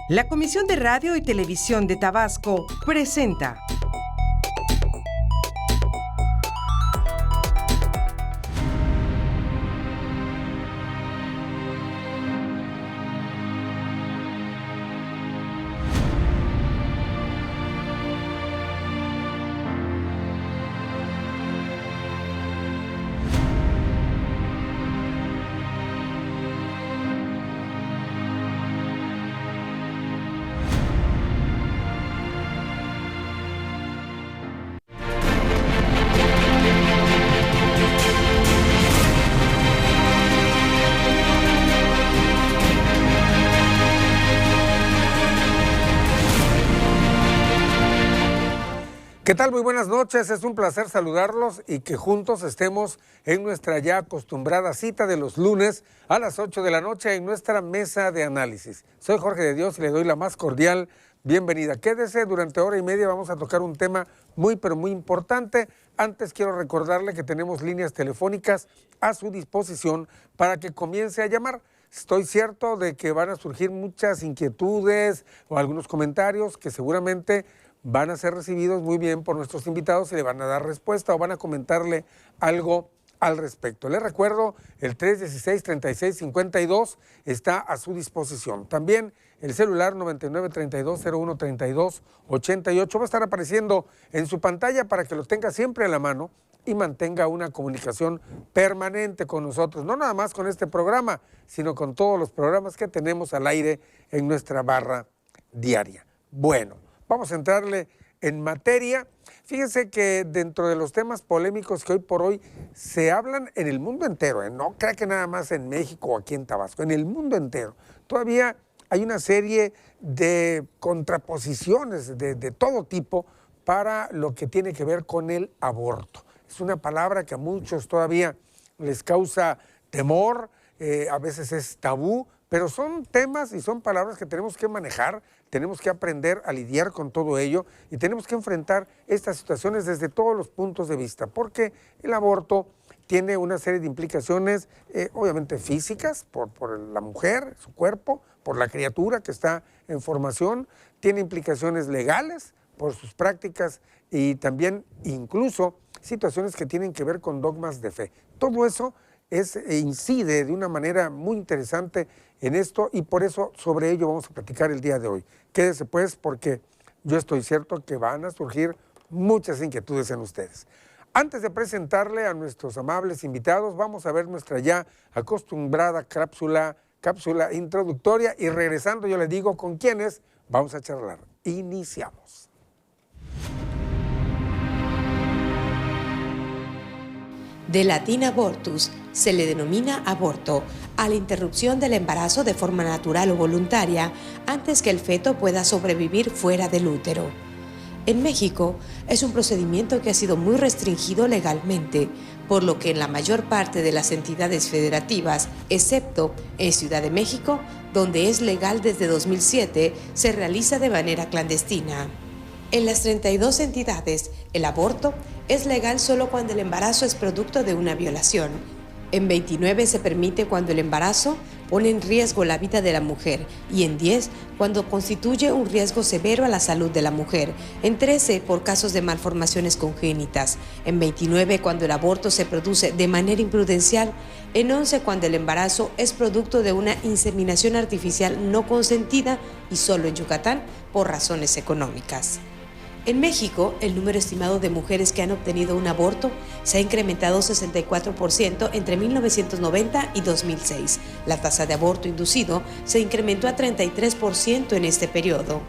La Comisión de Radio y Televisión de Tabasco presenta ¿Qué tal? Muy buenas noches, es un placer saludarlos y que juntos estemos en nuestra ya acostumbrada cita de los lunes a las 8 de la noche en nuestra mesa de análisis. Soy Jorge de Dios y le doy la más cordial bienvenida. Quédese, durante hora y media vamos a tocar un tema muy pero muy importante. Antes quiero recordarle que tenemos líneas telefónicas a su disposición para que comience a llamar. Estoy cierto de que van a surgir muchas inquietudes o algunos comentarios que seguramente van a ser recibidos muy bien por nuestros invitados y le van a dar respuesta o van a comentarle algo al respecto. Les recuerdo, el 316-3652 está a su disposición. También el celular 9932-0132-88 va a estar apareciendo en su pantalla para que lo tenga siempre a la mano y mantenga una comunicación permanente con nosotros, no nada más con este programa, sino con todos los programas que tenemos al aire en nuestra barra diaria. Bueno, vamos a entrarle en materia. Fíjense que dentro de los temas polémicos que hoy por hoy se hablan en el mundo entero, no crea que nada más en México o aquí en Tabasco, en el mundo entero, todavía hay una serie de contraposiciones de todo tipo para lo que tiene que ver con el aborto. Es una palabra que a muchos todavía les causa temor, a veces es tabú, pero son temas y son palabras que tenemos que manejar, tenemos que aprender a lidiar con todo ello y tenemos que enfrentar estas situaciones desde todos los puntos de vista, porque el aborto tiene una serie de implicaciones, obviamente físicas, por la mujer, su cuerpo, por la criatura que está en formación, tiene implicaciones legales por sus prácticas y también incluso situaciones que tienen que ver con dogmas de fe. Todo eso incide de una manera muy interesante en esto y por eso sobre ello vamos a platicar el día de hoy. Quédese pues porque yo estoy cierto que van a surgir muchas inquietudes en ustedes. Antes de presentarle a nuestros amables invitados, vamos a ver nuestra ya acostumbrada cápsula introductoria y regresando yo les digo con quiénes vamos a charlar. Iniciamos. De latín abortus, se le denomina aborto a la interrupción del embarazo de forma natural o voluntaria antes que el feto pueda sobrevivir fuera del útero. En México es un procedimiento que ha sido muy restringido legalmente, por lo que en la mayor parte de las entidades federativas, excepto en Ciudad de México, donde es legal desde 2007, se realiza de manera clandestina. En las 32 entidades, el aborto es legal solo cuando el embarazo es producto de una violación. En 29 se permite cuando el embarazo pone en riesgo la vida de la mujer y en 10 cuando constituye un riesgo severo a la salud de la mujer, en 13 por casos de malformaciones congénitas, en 29 cuando el aborto se produce de manera imprudencial, en 11 cuando el embarazo es producto de una inseminación artificial no consentida y solo en Yucatán por razones económicas. En México, el número estimado de mujeres que han obtenido un aborto se ha incrementado 64% entre 1990 y 2006. La tasa de aborto inducido se incrementó a 33% en este periodo.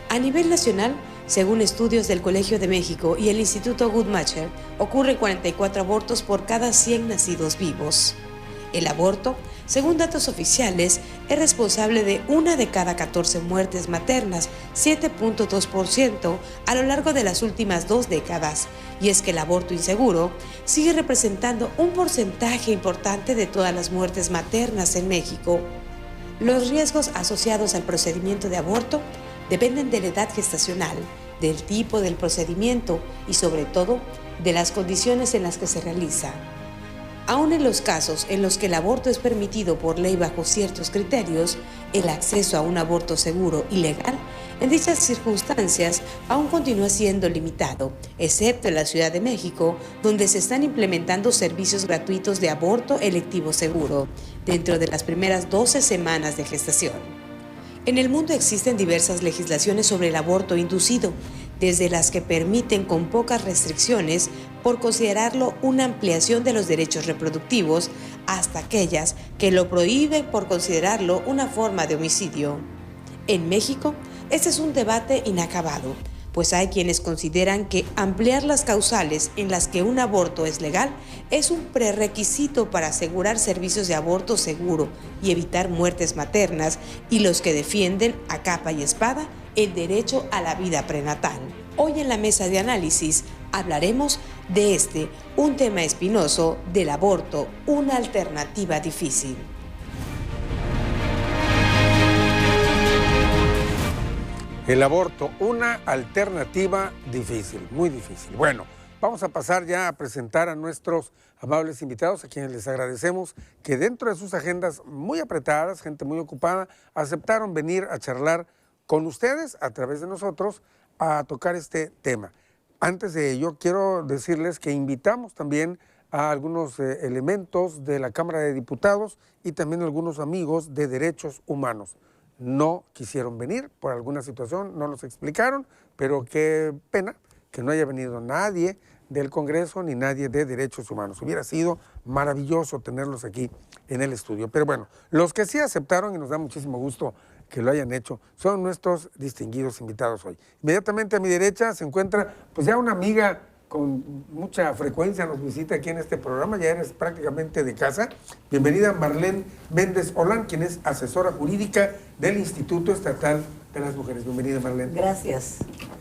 A nivel nacional, según estudios del Colegio de México y el Instituto Guttmacher, ocurren 44 abortos por cada 100 nacidos vivos. El aborto, según datos oficiales, es responsable de 1 de cada 14 muertes maternas, 7.2% a lo largo de las últimas 2 décadas. Y es que el aborto inseguro sigue representando un porcentaje importante de todas las muertes maternas en México. Los riesgos asociados al procedimiento de aborto dependen de la edad gestacional, del tipo del procedimiento y sobre todo de las condiciones en las que se realiza. Aún en los casos en los que el aborto es permitido por ley bajo ciertos criterios, el acceso a un aborto seguro y legal en dichas circunstancias aún continúa siendo limitado, excepto en la Ciudad de México, donde se están implementando servicios gratuitos de aborto electivo seguro dentro de las primeras 12 semanas de gestación. En el mundo existen diversas legislaciones sobre el aborto inducido, desde las que permiten con pocas restricciones por considerarlo una ampliación de los derechos reproductivos, hasta aquellas que lo prohíben por considerarlo una forma de homicidio. En México, este es un debate inacabado, pues hay quienes consideran que ampliar las causales en las que un aborto es legal es un prerequisito para asegurar servicios de aborto seguro y evitar muertes maternas, y los que defienden a capa y espada el derecho a la vida prenatal. Hoy en la mesa de análisis hablaremos de un tema espinoso, del aborto, una alternativa difícil. El aborto, una alternativa difícil, muy difícil. Bueno, vamos a pasar ya a presentar a nuestros amables invitados, a quienes les agradecemos que dentro de sus agendas muy apretadas, gente muy ocupada, aceptaron venir a charlar con ustedes, a través de nosotros, a tocar este tema. Antes de ello, quiero decirles que invitamos también a algunos elementos de la Cámara de Diputados y también algunos amigos de derechos humanos. No quisieron venir por alguna situación, no nos explicaron, pero qué pena que no haya venido nadie del Congreso ni nadie de Derechos Humanos. Hubiera sido maravilloso tenerlos aquí en el estudio. Pero bueno, los que sí aceptaron, y nos da muchísimo gusto que lo hayan hecho, son nuestros distinguidos invitados hoy. Inmediatamente a mi derecha se encuentra pues ya una amiga con mucha frecuencia, nos visita aquí en este programa, ya eres prácticamente de casa. Bienvenida Marlene Méndez Olán, quien es asesora jurídica del Instituto Estatal de las Mujeres. Bienvenida, Marlene. Gracias.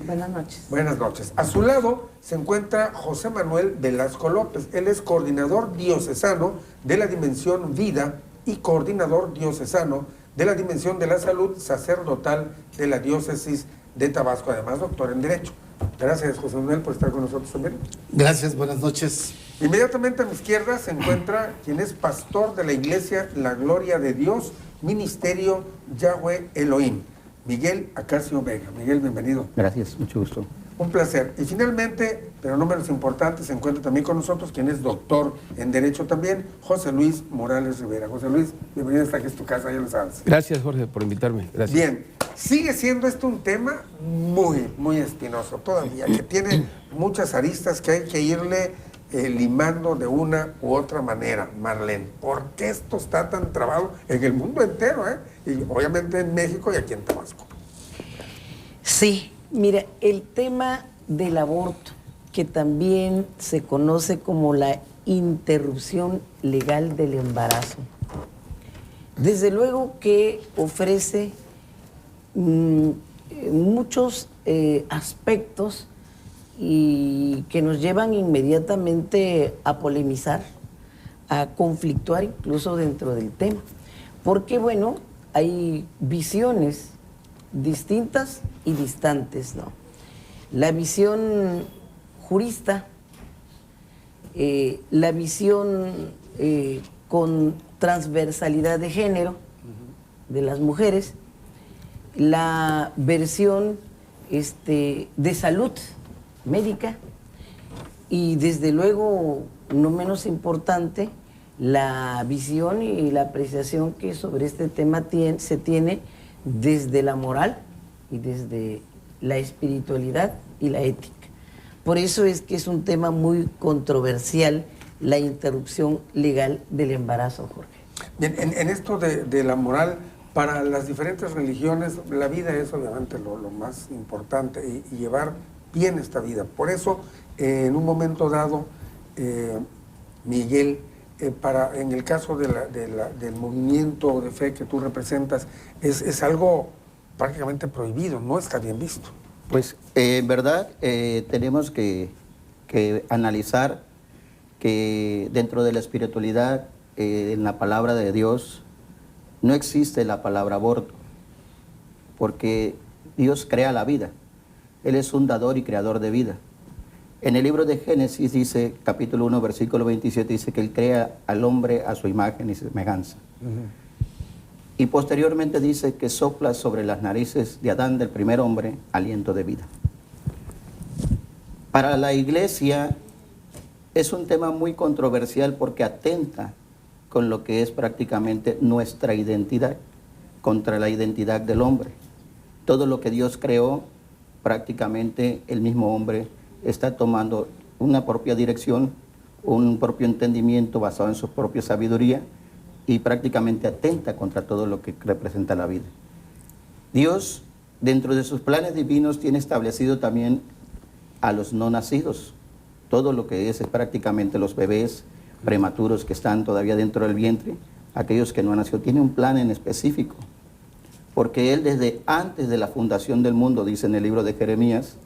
Buenas noches. Buenas noches. A su lado se encuentra José Manuel Velasco López. Él es coordinador diocesano de la Dimensión Vida y coordinador diocesano de la Dimensión de la Salud Sacerdotal de la Diócesis de Tabasco, además doctor en Derecho. Gracias, José Manuel, por estar con nosotros también. Gracias, buenas noches. Inmediatamente a mi izquierda se encuentra quien es pastor de la Iglesia La Gloria de Dios, Ministerio Yahweh Elohim, Miguel Acacio Vega. Miguel, bienvenido. Gracias, mucho gusto. Un placer. Y finalmente, pero no menos importante, se encuentra también con nosotros quien es doctor en Derecho también, José Luis Morales Rivera. José Luis, bienvenido, hasta que es tu casa, ya lo sabes. Gracias, Jorge, por invitarme. Gracias. Bien, sigue siendo esto un tema muy espinoso todavía, que tiene muchas aristas que hay que irle limando de una u otra manera. Marlene, ¿por qué esto está tan trabado en el mundo entero, y obviamente en México y aquí en Tabasco? Sí, mira, el tema del aborto, que también se conoce como la interrupción legal del embarazo, desde luego que ofrece muchos aspectos y que nos llevan inmediatamente a polemizar, a conflictuar incluso dentro del tema. Porque, bueno, hay visiones distintas y distantes, ¿no? La visión jurista, la visión con transversalidad de género de las mujeres, la versión de salud médica y, desde luego, no menos importante, la visión y la apreciación que sobre este tema se tiene desde la moral y desde la espiritualidad y la ética. Por eso es que es un tema muy controversial, la interrupción legal del embarazo, Jorge. Bien, en esto de la moral, para las diferentes religiones, la vida es obviamente lo más importante y llevar bien esta vida. Por eso, en un momento dado, Miguel, en el caso del movimiento de fe que tú representas, es algo prácticamente prohibido, no está bien visto. Pues en verdad tenemos que analizar que dentro de la espiritualidad, en la palabra de Dios, no existe la palabra aborto, porque Dios crea la vida. Él es un dador y creador de vida. En el libro de Génesis dice, capítulo 1, versículo 27, dice que Él crea al hombre a su imagen y semejanza. Y posteriormente dice que sopla sobre las narices de Adán, del primer hombre, aliento de vida. Para la iglesia es un tema muy controversial porque atenta con lo que es prácticamente nuestra identidad, contra la identidad del hombre. Todo lo que Dios creó, prácticamente el mismo hombre está tomando una propia dirección, un propio entendimiento basado en su propia sabiduría y prácticamente atenta contra todo lo que representa la vida. Dios, dentro de sus planes divinos, tiene establecido también a los no nacidos. Todo lo que es prácticamente los bebés prematuros que están todavía dentro del vientre, aquellos que no han nacido, tiene un plan en específico. Porque Él desde antes de la fundación del mundo, dice en el libro de Jeremías,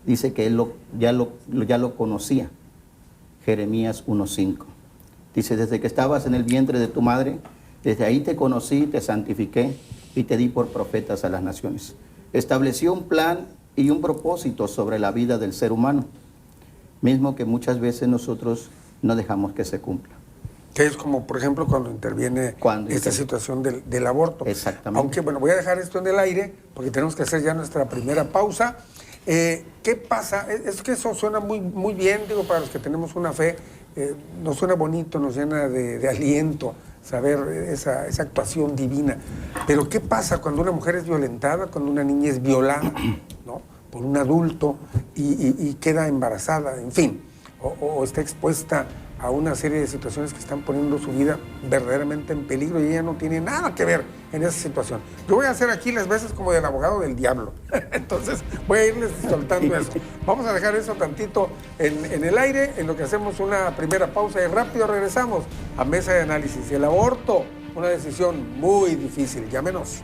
dice que Él ya lo conocía. Jeremías 1:5. Dice, desde que estabas en el vientre de tu madre, desde ahí te conocí, te santifiqué y te di por profetas a las naciones. Estableció un plan y un propósito sobre la vida del ser humano, mismo que muchas veces nosotros no dejamos que se cumpla. Que es como, por ejemplo, cuando interviene esta situación del aborto. Exactamente. Aunque, bueno, voy a dejar esto en el aire porque tenemos que hacer ya nuestra primera pausa. ¿Qué pasa? Es que eso suena muy bien, digo, para los que tenemos una fe, nos suena bonito, nos llena de aliento saber esa actuación divina. Pero ¿qué pasa cuando una mujer es violentada, cuando una niña es violada, ¿no?, por un adulto y queda embarazada, en fin, o está expuesta a una serie de situaciones que están poniendo su vida verdaderamente en peligro y ella no tiene nada que ver en esa situación? Yo voy a hacer aquí las veces como del abogado del diablo. Entonces voy a irles soltando eso. Vamos a dejar eso tantito en el aire, en lo que hacemos una primera pausa y rápido regresamos a Mesa de Análisis. El aborto, una decisión muy difícil. Llámenos.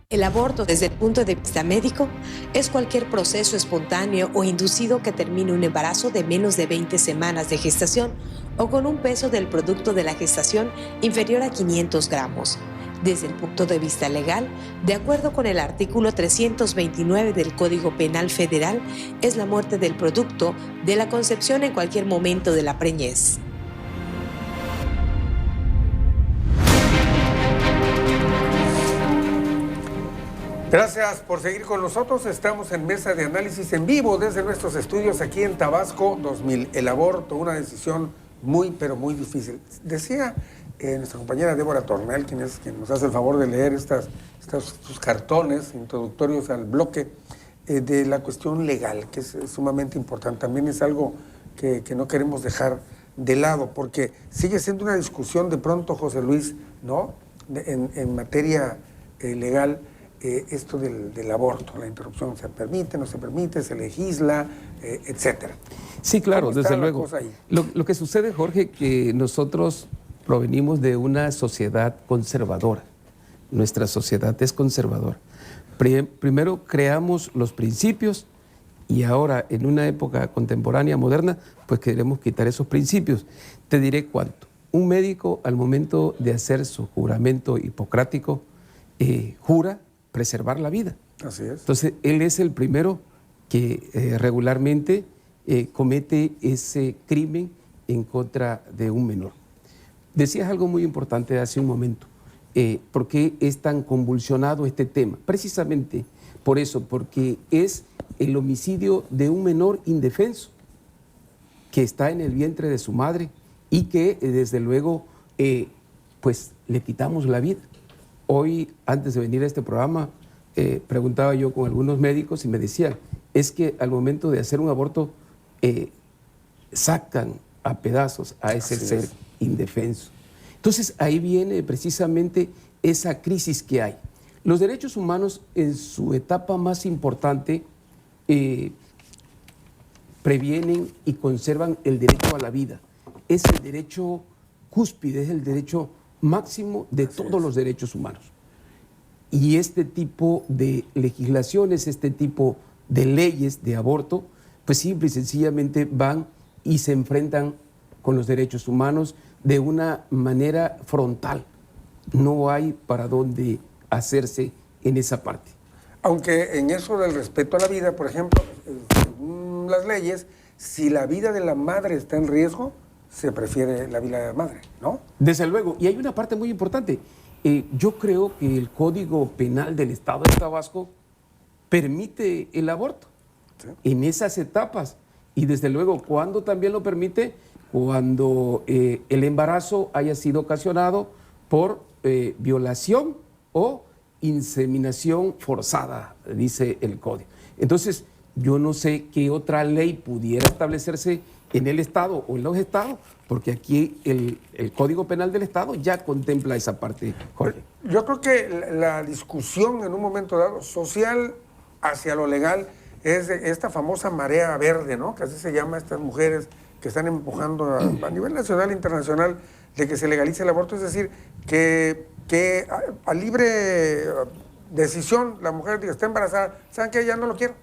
El aborto, desde el punto de vista médico, es cualquier proceso espontáneo o inducido que termine un embarazo de menos de 20 semanas de gestación o con un peso del producto de la gestación inferior a 500 gramos. Desde el punto de vista legal, de acuerdo con el artículo 329 del Código Penal Federal, es la muerte del producto de la concepción en cualquier momento de la preñez. Gracias por seguir con nosotros. Estamos en Mesa de Análisis en vivo desde nuestros estudios aquí en Tabasco 2000. El aborto, una decisión muy, pero muy difícil. Decía nuestra compañera Débora Tornel, quien nos hace el favor de leer sus cartones introductorios al bloque, de la cuestión legal, que es sumamente importante. También es algo que no queremos dejar de lado, porque sigue siendo una discusión de pronto, José Luis, ¿no?, en materia legal. Esto del aborto, la interrupción, ¿se permite, no se permite, se legisla, etcétera? Sí, claro, desde luego. Lo que sucede, Jorge, que nosotros provenimos de una sociedad conservadora. Nuestra sociedad es conservadora. Primero creamos los principios y ahora, en una época contemporánea, moderna, pues queremos quitar esos principios. Te diré cuánto. Un médico, al momento de hacer su juramento hipocrático, jura preservar la vida. Así es. Entonces, él es el primero que regularmente comete ese crimen en contra de un menor. Decías algo muy importante hace un momento. ¿Por qué es tan convulsionado este tema? Precisamente por eso, porque es el homicidio de un menor indefenso que está en el vientre de su madre y que, desde luego, pues le quitamos la vida. Hoy, antes de venir a este programa, preguntaba yo con algunos médicos y me decían, es que al momento de hacer un aborto, sacan a pedazos a ese ser indefenso. Entonces, ahí viene precisamente esa crisis que hay. Los derechos humanos, en su etapa más importante, previenen y conservan el derecho a la vida. Es el derecho cúspide, es el derecho máximo de todos los derechos humanos. Y este tipo de legislaciones, este tipo de leyes de aborto, pues simple y sencillamente van y se enfrentan con los derechos humanos de una manera frontal. No hay para dónde hacerse en esa parte. Aunque en eso del respeto a la vida, por ejemplo, según las leyes, si la vida de la madre está en riesgo, se prefiere la vida de la madre, ¿no? Desde luego, y hay una parte muy importante. Yo creo que el Código Penal del Estado de Tabasco permite el aborto en esas etapas. Y desde luego, ¿cuándo también lo permite? Cuando el embarazo haya sido ocasionado por violación o inseminación forzada, dice el código. Entonces, yo no sé qué otra ley pudiera establecerse en el Estado o en los estados, porque aquí el Código Penal del Estado ya contempla esa parte, Jorge. Yo creo que la discusión en un momento dado, social hacia lo legal, es de esta famosa marea verde, ¿no? Que así se llama estas mujeres que están empujando a nivel nacional e internacional de que se legalice el aborto, es decir, que a libre decisión la mujer diga, está embarazada, ¿saben qué? Ya no lo quiero.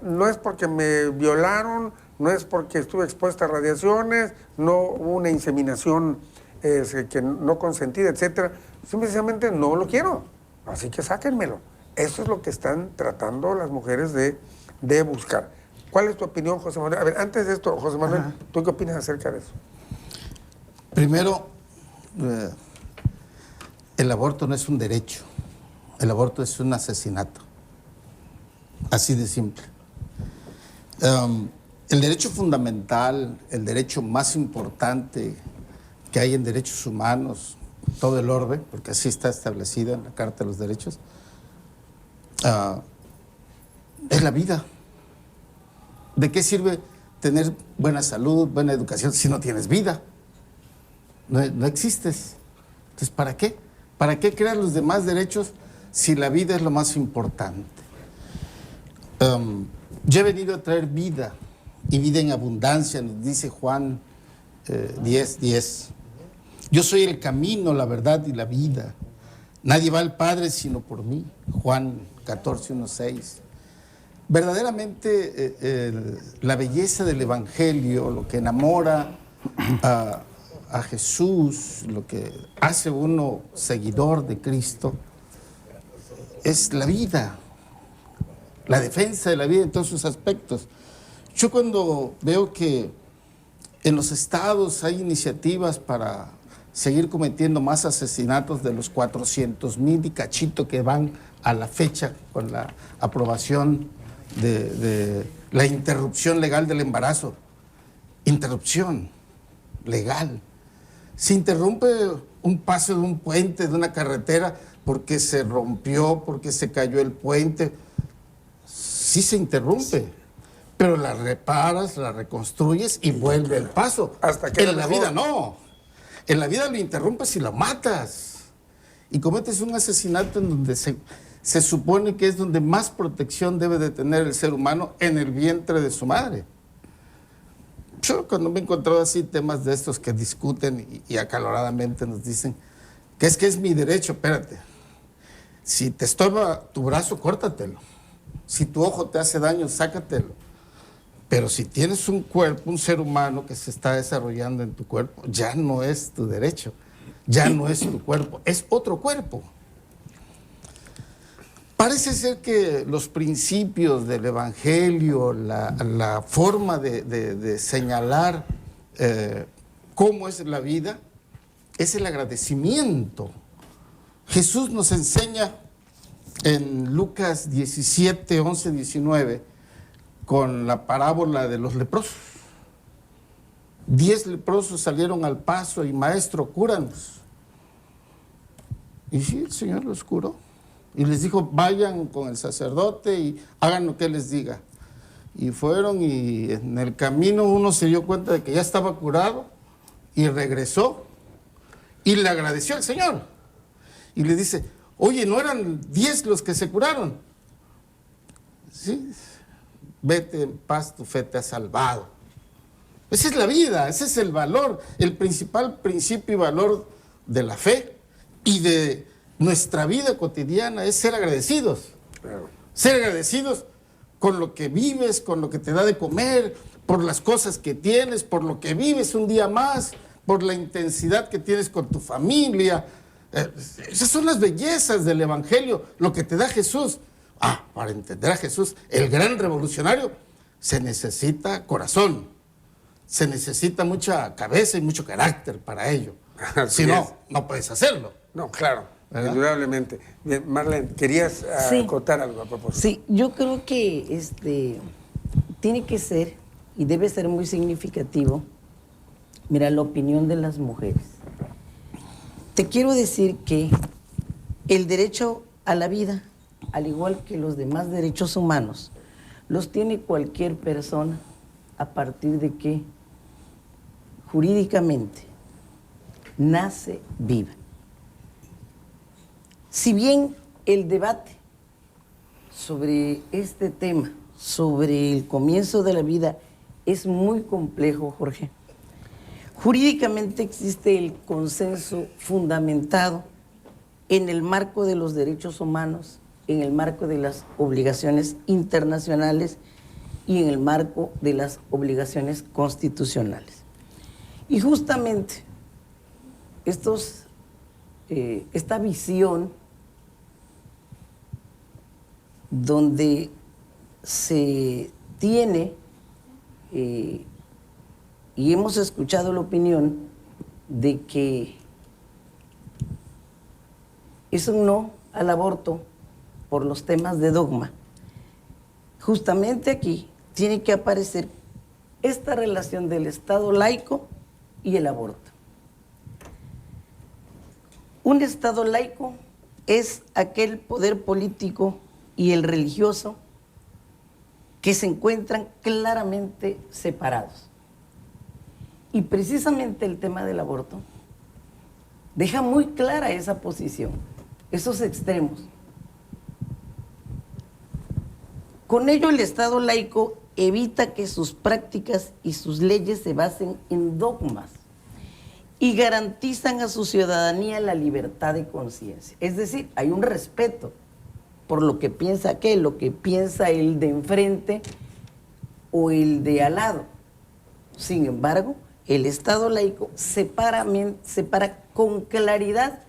No es porque me violaron, no es porque estuve expuesta a radiaciones, no hubo una inseminación que no consentida, etcétera. Simplemente no lo quiero, así que sáquenmelo. Eso es lo que están tratando las mujeres de buscar. ¿Cuál es tu opinión, José Manuel? A ver, antes de esto, José Manuel, ¿tú qué opinas acerca de eso? Primero, el aborto no es un derecho, el aborto es un asesinato, así de simple. El derecho fundamental, el derecho más importante que hay en derechos humanos, todo el orbe, porque así está establecido en la Carta de los Derechos, es la vida. ¿De qué sirve tener buena salud, buena educación si no tienes vida? No existes. Entonces, ¿para qué? ¿Para qué crear los demás derechos si la vida es lo más importante? Yo he venido a traer vida, y vida en abundancia, nos dice Juan 10:10. Yo soy el camino, la verdad y la vida. Nadie va al Padre sino por mí. Juan 14:1-6. Verdaderamente la belleza del Evangelio, lo que enamora a Jesús, lo que hace uno seguidor de Cristo, es la vida, la defensa de la vida en todos sus aspectos. Yo cuando veo que en los estados hay iniciativas para seguir cometiendo más asesinatos de los 400,000 y cachito que van a la fecha con la aprobación de la interrupción legal del embarazo. Interrupción legal. Se interrumpe un paso de un puente, de una carretera, porque se rompió, porque se cayó el puente. Sí se interrumpe, pero la reparas, la reconstruyes y vuelve el paso. Hasta que en la vida no. En la vida lo interrumpes y lo matas. Y cometes un asesinato en donde se supone que es donde más protección debe de tener el ser humano, en el vientre de su madre. Yo cuando me he encontrado así temas de estos que discuten y acaloradamente nos dicen que es mi derecho, espérate. Si te estorba tu brazo, córtatelo. Si tu ojo te hace daño, sácatelo. Pero si tienes un cuerpo, un ser humano que se está desarrollando en tu cuerpo, ya no es tu derecho, ya no es tu cuerpo, es otro cuerpo. Parece ser que los principios del Evangelio, la forma de señalar cómo es la vida, es el agradecimiento. Jesús nos enseña en Lucas 17, 11, 19, con la parábola de los leprosos. 10 leprosos salieron al paso y maestro, cúranos. Y sí, el Señor los curó. Y les dijo, vayan con el sacerdote y hagan lo que él les diga. Y fueron y en el camino uno se dio cuenta de que ya estaba curado y regresó y le agradeció al Señor. Y le dice, oye, ¿no eran 10 los que se curaron? Sí, vete en paz, tu fe te ha salvado. Esa es la vida, ese es el valor, el principal principio y valor de la fe y de nuestra vida cotidiana es ser agradecidos. Claro. Ser agradecidos con lo que vives, con lo que te da de comer, por las cosas que tienes, por lo que vives un día más, por la intensidad que tienes con tu familia. Esas son las bellezas del Evangelio, lo que te da Jesús. Para entender a Jesús, el gran revolucionario, se necesita corazón, se necesita mucha cabeza y mucho carácter para ello. Si no, no puedes hacerlo. No, claro, ¿verdad? indudablemente. Bien, Marlene, ¿querías Sí. acotar algo a propósito? Sí, yo creo que tiene que ser y debe ser muy significativo, mira, la opinión de las mujeres. Te quiero decir que el derecho a la vida, al igual que los demás derechos humanos, los tiene cualquier persona a partir de que jurídicamente nace viva. Si bien el debate sobre este tema, sobre el comienzo de la vida, es muy complejo, Jorge, jurídicamente existe el consenso fundamentado en el marco de los derechos humanos, en el marco de las obligaciones internacionales y en el marco de las obligaciones constitucionales. Y justamente esta visión donde se tiene, y hemos escuchado la opinión de que es un no al aborto por los temas de dogma, justamente aquí tiene que aparecer esta relación del Estado laico y el aborto. Un Estado laico es aquel poder político y el religioso que se encuentran claramente separados. Y precisamente el tema del aborto deja muy clara esa posición, esos extremos. Con ello, el Estado laico evita que sus prácticas y sus leyes se basen en dogmas y garantizan a su ciudadanía la libertad de conciencia. Es decir, hay un respeto por lo que piensa aquel, lo que piensa el de enfrente o el de al lado. Sin embargo, el Estado laico separa con claridad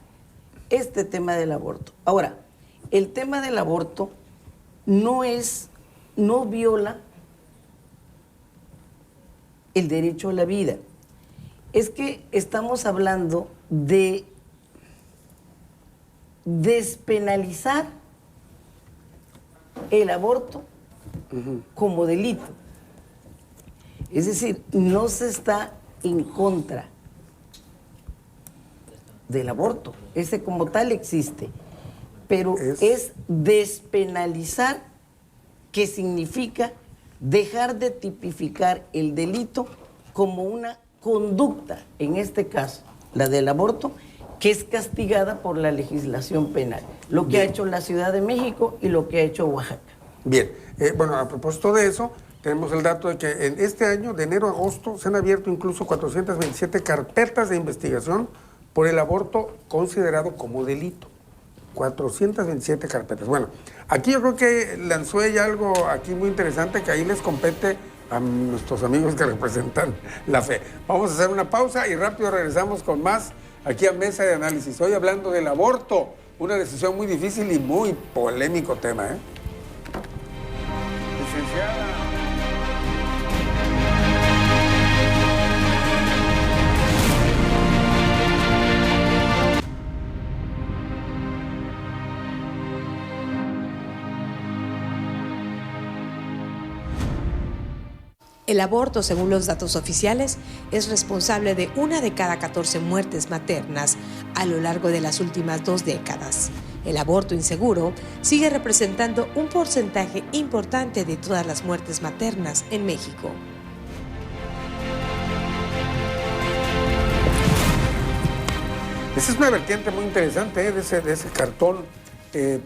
este tema del aborto. Ahora, el tema del aborto no viola el derecho a la vida. Es que estamos hablando de despenalizar el aborto como delito. Es decir, no se está en contra del aborto. Ese como tal existe. Pero es despenalizar, que significa dejar de tipificar el delito como una conducta, en este caso, la del aborto, que es castigada por la legislación penal. Lo que ha hecho la Ciudad de México y lo que ha hecho Oaxaca. Bien, bueno, a propósito de eso, tenemos el dato de que en este año, de enero a agosto, se han abierto incluso 427 carpetas de investigación por el aborto considerado como delito. 427 carpetas. Bueno, aquí yo creo que lanzó ella algo aquí muy interesante que ahí les compete a nuestros amigos que representan la fe. Vamos a hacer una pausa y rápido regresamos con más aquí a Mesa de Análisis. Hoy hablando del aborto, una decisión muy difícil y muy polémico tema, ¿eh? Licenciada. El aborto, según los datos oficiales, es responsable de 1 de cada 14 muertes maternas a lo largo de las últimas 2 décadas. El aborto inseguro sigue representando un porcentaje importante de todas las muertes maternas en México. Esa es una vertiente muy interesante de ese cartón,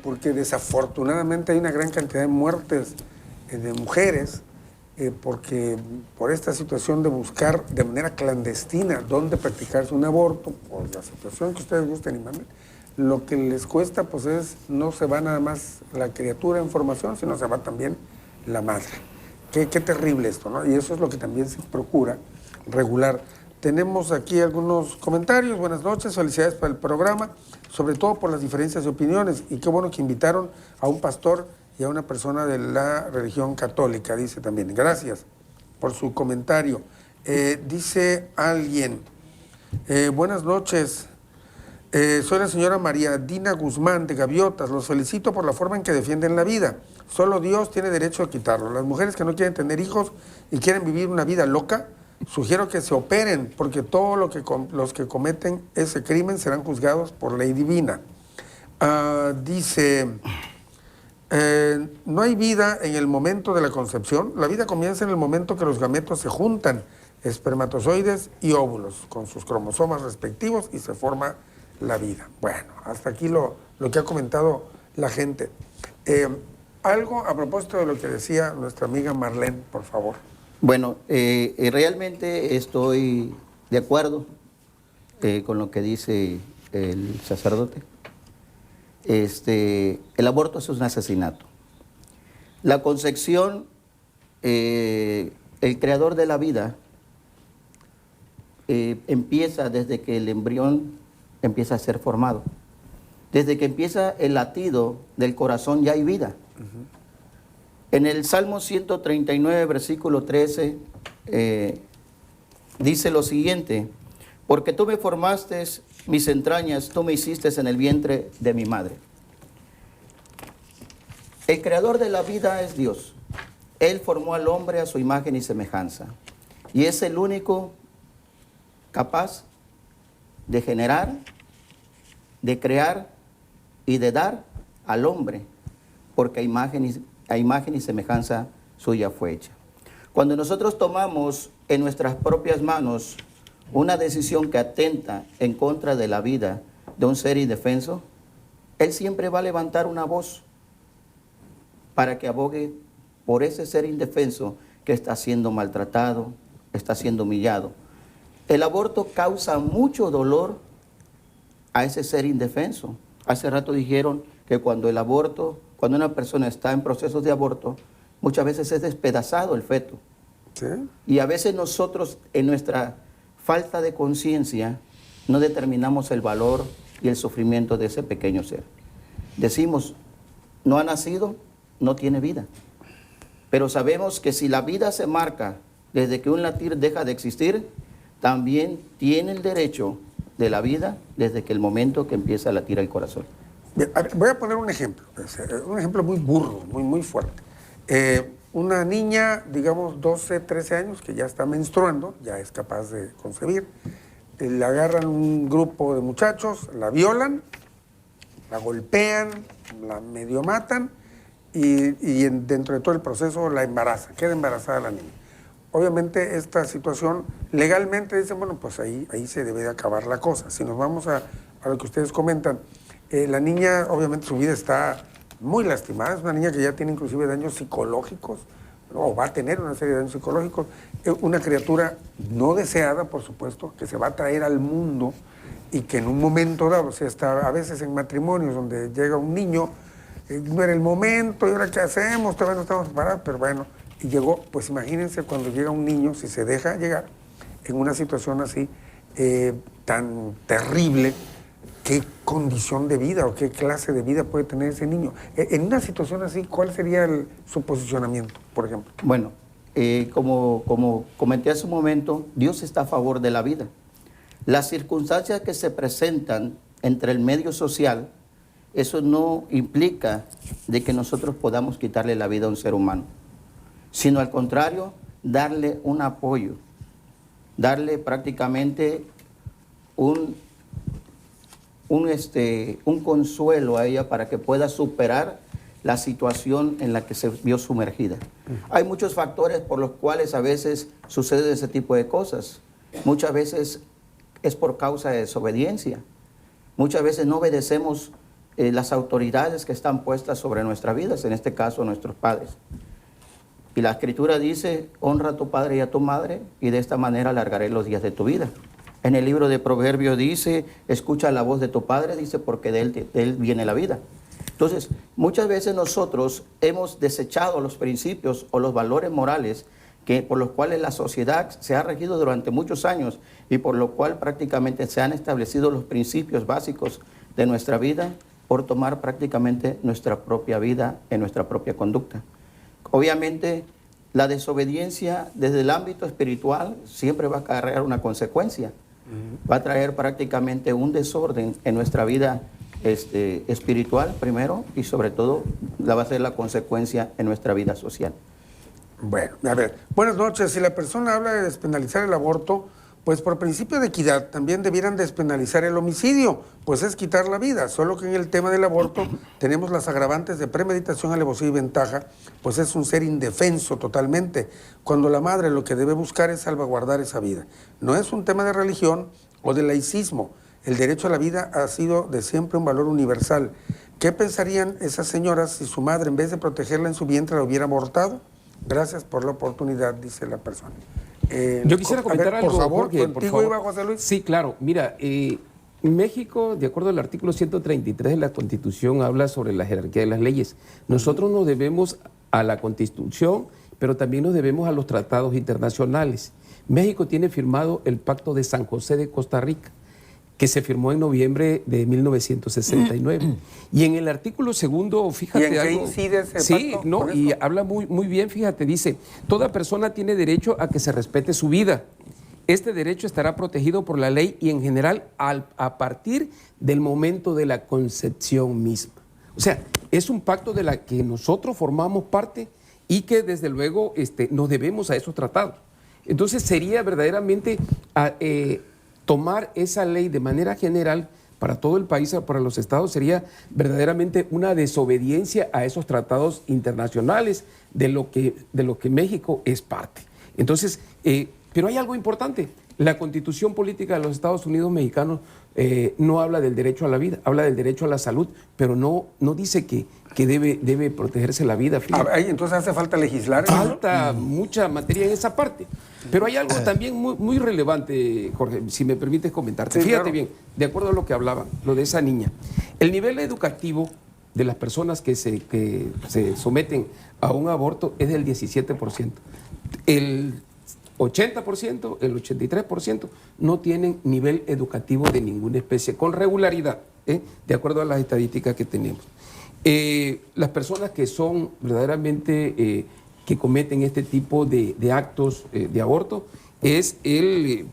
porque desafortunadamente hay una gran cantidad de muertes de mujeres, porque por esta situación de buscar de manera clandestina dónde practicarse un aborto, por la situación que ustedes gusten y manden, lo que les cuesta pues no se va nada más la criatura en formación, sino se va también la madre. Qué terrible esto, ¿no? Y eso es lo que también se procura regular. Tenemos aquí algunos comentarios. Buenas noches, felicidades para el programa, sobre todo por las diferencias de opiniones. Y qué bueno que invitaron a un pastor y a una persona de la religión católica, dice también. Gracias por su comentario. Dice alguien, buenas noches, soy la señora María Dina Guzmán de Gaviotas. Los felicito por la forma en que defienden la vida. Solo Dios tiene derecho a quitarlo. Las mujeres que no quieren tener hijos y quieren vivir una vida loca, sugiero que se operen, porque todos los que cometen ese crimen serán juzgados por ley divina. Dice, no hay vida en el momento de la concepción. La vida comienza en el momento que los gametos se juntan, espermatozoides y óvulos, con sus cromosomas respectivos, y se forma la vida. Bueno, hasta aquí lo que ha comentado la gente. Algo a propósito de lo que decía nuestra amiga Marlene, por favor. Bueno, realmente estoy de acuerdo con lo que dice el sacerdote. El aborto es un asesinato. La concepción, el creador de la vida, empieza desde que el embrión empieza a ser formado. Desde que empieza el latido del corazón ya hay vida. En el Salmo 139, versículo 13, dice lo siguiente: porque tú me formaste mis entrañas, tú me hiciste en el vientre de mi madre. El creador de la vida es Dios. Él formó al hombre a su imagen y semejanza. Y es el único capaz de generar, de crear y de dar al hombre, porque a imagen y semejanza suya fue hecha. Cuando nosotros tomamos en nuestras propias manos una decisión que atenta en contra de la vida de un ser indefenso, Él siempre va a levantar una voz para que abogue por ese ser indefenso que está siendo maltratado, está siendo humillado. El aborto causa mucho dolor a ese ser indefenso. Hace rato dijeron que cuando una persona está en procesos de aborto, muchas veces es despedazado el feto. ¿Sí? Y a veces nosotros, en nuestra falta de conciencia, no determinamos el valor y el sufrimiento de ese pequeño ser. Decimos, no ha nacido, no tiene vida. Pero sabemos que si la vida se marca desde que un latir deja de existir, también tiene el derecho de la vida desde que el momento que empieza a latir el corazón. Bien, voy a poner un ejemplo muy burdo, muy fuerte. Una niña, digamos 12, 13 años, que ya está menstruando, ya es capaz de concebir, le agarran un grupo de muchachos, la violan, la golpean, la medio matan y dentro de todo el proceso la embarazan, queda embarazada la niña. Obviamente esta situación, legalmente dicen, bueno, pues ahí se debe de acabar la cosa. Si nos vamos a lo que ustedes comentan, la niña, obviamente su vida está muy lastimada, es una niña que ya tiene inclusive daños psicológicos, o va a tener una serie de daños psicológicos, una criatura no deseada, por supuesto, que se va a traer al mundo y que en un momento dado, o sea, está a veces en matrimonios donde llega un niño, no era el momento, y ahora qué hacemos, todavía no estamos preparados, pero bueno, y llegó, pues imagínense cuando llega un niño, si se deja llegar en una situación así tan terrible, ¿qué condición de vida o qué clase de vida puede tener ese niño? En una situación así, ¿cuál sería su posicionamiento, por ejemplo? Bueno, como comenté hace un momento, Dios está a favor de la vida. Las circunstancias que se presentan entre el medio social, eso no implica de que nosotros podamos quitarle la vida a un ser humano, sino al contrario, darle un apoyo, darle prácticamente un consuelo a ella para que pueda superar la situación en la que se vio sumergida. Hay muchos factores por los cuales a veces sucede ese tipo de cosas. Muchas veces es por causa de desobediencia. Muchas veces no obedecemos las autoridades que están puestas sobre nuestras vidas, en este caso nuestros padres. Y la Escritura dice, honra a tu padre y a tu madre, y de esta manera alargaré los días de tu vida. En el libro de Proverbios dice, escucha la voz de tu padre, dice, porque de él viene la vida. Entonces, muchas veces nosotros hemos desechado los principios o los valores morales por los cuales la sociedad se ha regido durante muchos años y por lo cual prácticamente se han establecido los principios básicos de nuestra vida por tomar prácticamente nuestra propia vida en nuestra propia conducta. Obviamente, la desobediencia desde el ámbito espiritual siempre va a acarrear una consecuencia. Va a traer prácticamente un desorden en nuestra vida espiritual primero y sobre todo va a ser la consecuencia en nuestra vida social. Bueno, a ver, buenas noches. Si la persona habla de despenalizar el aborto, pues por principio de equidad también debieran despenalizar el homicidio, pues es quitar la vida, solo que en el tema del aborto tenemos las agravantes de premeditación, alevosía y ventaja, pues es un ser indefenso totalmente, cuando la madre lo que debe buscar es salvaguardar esa vida. No es un tema de religión o de laicismo, el derecho a la vida ha sido de siempre un valor universal. ¿Qué pensarían esas señoras si su madre en vez de protegerla en su vientre la hubiera abortado? Gracias por la oportunidad, dice la persona. Yo quisiera comentar algo, por favor, Jorge, contigo por favor. iba José Luis. Sí, claro. Mira, México, de acuerdo al artículo 133 de la Constitución, habla sobre la jerarquía de las leyes. Nosotros nos debemos a la Constitución, pero también nos debemos a los tratados internacionales. México tiene firmado el Pacto de San José de Costa Rica, que se firmó en noviembre de 1969. Y en el artículo segundo, fíjate ¿Y en qué algo. incide ese Sí, pacto? no, Por y eso. habla muy bien, fíjate, dice, toda persona tiene derecho a que se respete su vida. Este derecho estará protegido por la ley y en general a partir del momento de la concepción misma. O sea, es un pacto de la que nosotros formamos parte y que desde luego nos debemos a esos tratados. Entonces sería verdaderamente tomar esa ley de manera general para todo el país, para los estados, sería verdaderamente una desobediencia a esos tratados internacionales de lo que México es parte. Entonces, pero hay algo importante. La Constitución Política de los Estados Unidos Mexicanos no habla del derecho a la vida, habla del derecho a la salud, pero no dice que debe protegerse la vida. Entonces hace falta legislar. Falta mucha materia en esa parte. Pero hay algo también muy relevante, Jorge, si me permites comentarte. Sí, Fíjate claro. bien, de acuerdo a lo que hablaba, lo de esa niña. El nivel educativo de las personas que se someten a un aborto es del 17%. El 80%, el 83% no tienen nivel educativo de ninguna especie, con regularidad, de acuerdo a las estadísticas que tenemos. Las personas que son verdaderamente, que cometen este tipo de actos de aborto, es el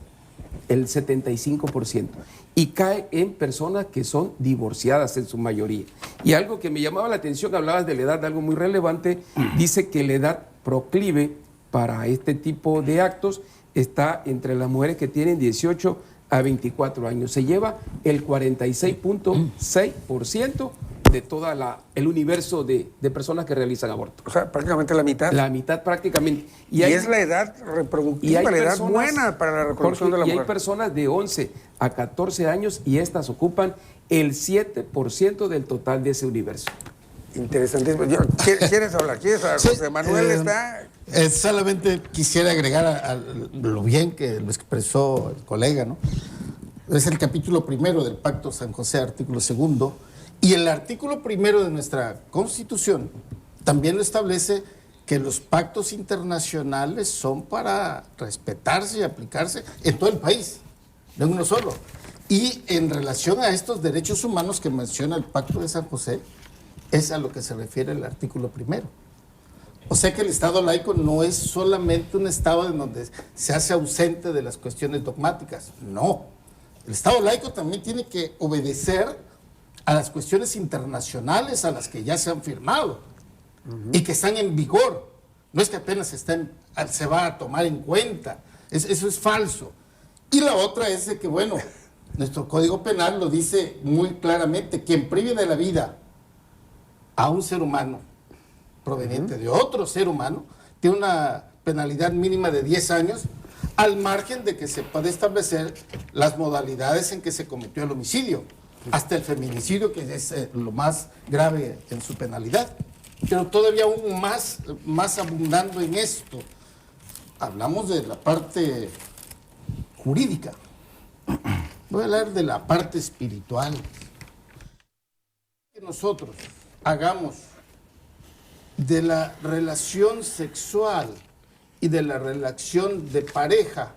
75%. Y cae en personas que son divorciadas en su mayoría. Y algo que me llamaba la atención, hablabas de la edad, algo muy relevante, dice que la edad proclive para este tipo de actos está entre las mujeres que tienen 18 a 24 años. Se lleva el 46.6% de todo el universo de personas que realizan aborto. O sea, prácticamente la mitad. La mitad prácticamente. Y es la edad reproductiva, la edad buena para la reproducción, Jorge, de la y mujer. hay personas de 11 a 14 años y estas ocupan el 7% del total de ese universo. Interesantísimo. ¿Quieres hablar? Sí, José Manuel está... Solamente quisiera agregar a lo bien que lo expresó el colega, ¿no? Es el capítulo primero del Pacto San José, artículo segundo, y el artículo primero de nuestra Constitución también lo establece, que los pactos internacionales son para respetarse y aplicarse en todo el país, no en uno solo. Y en relación a estos derechos humanos que menciona el Pacto de San José, es a lo que se refiere el artículo primero. O sea que el Estado laico no es solamente un Estado en donde se hace ausente de las cuestiones dogmáticas. No. El Estado laico también tiene que obedecer a las cuestiones internacionales a las que ya se han firmado y que están en vigor. No es que apenas se va a tomar en cuenta. Eso es falso. Y la otra es de que, bueno, nuestro Código Penal lo dice muy claramente: quien prive de la vida a un ser humano proveniente de otro ser humano, tiene una penalidad mínima de 10 años, al margen de que se puede establecer las modalidades en que se cometió el homicidio, hasta el feminicidio, que es lo más grave en su penalidad. Pero todavía aún más abundando en esto, hablamos de la parte jurídica. Voy a hablar de la parte espiritual. Nosotros, hagamos de la relación sexual y de la relación de pareja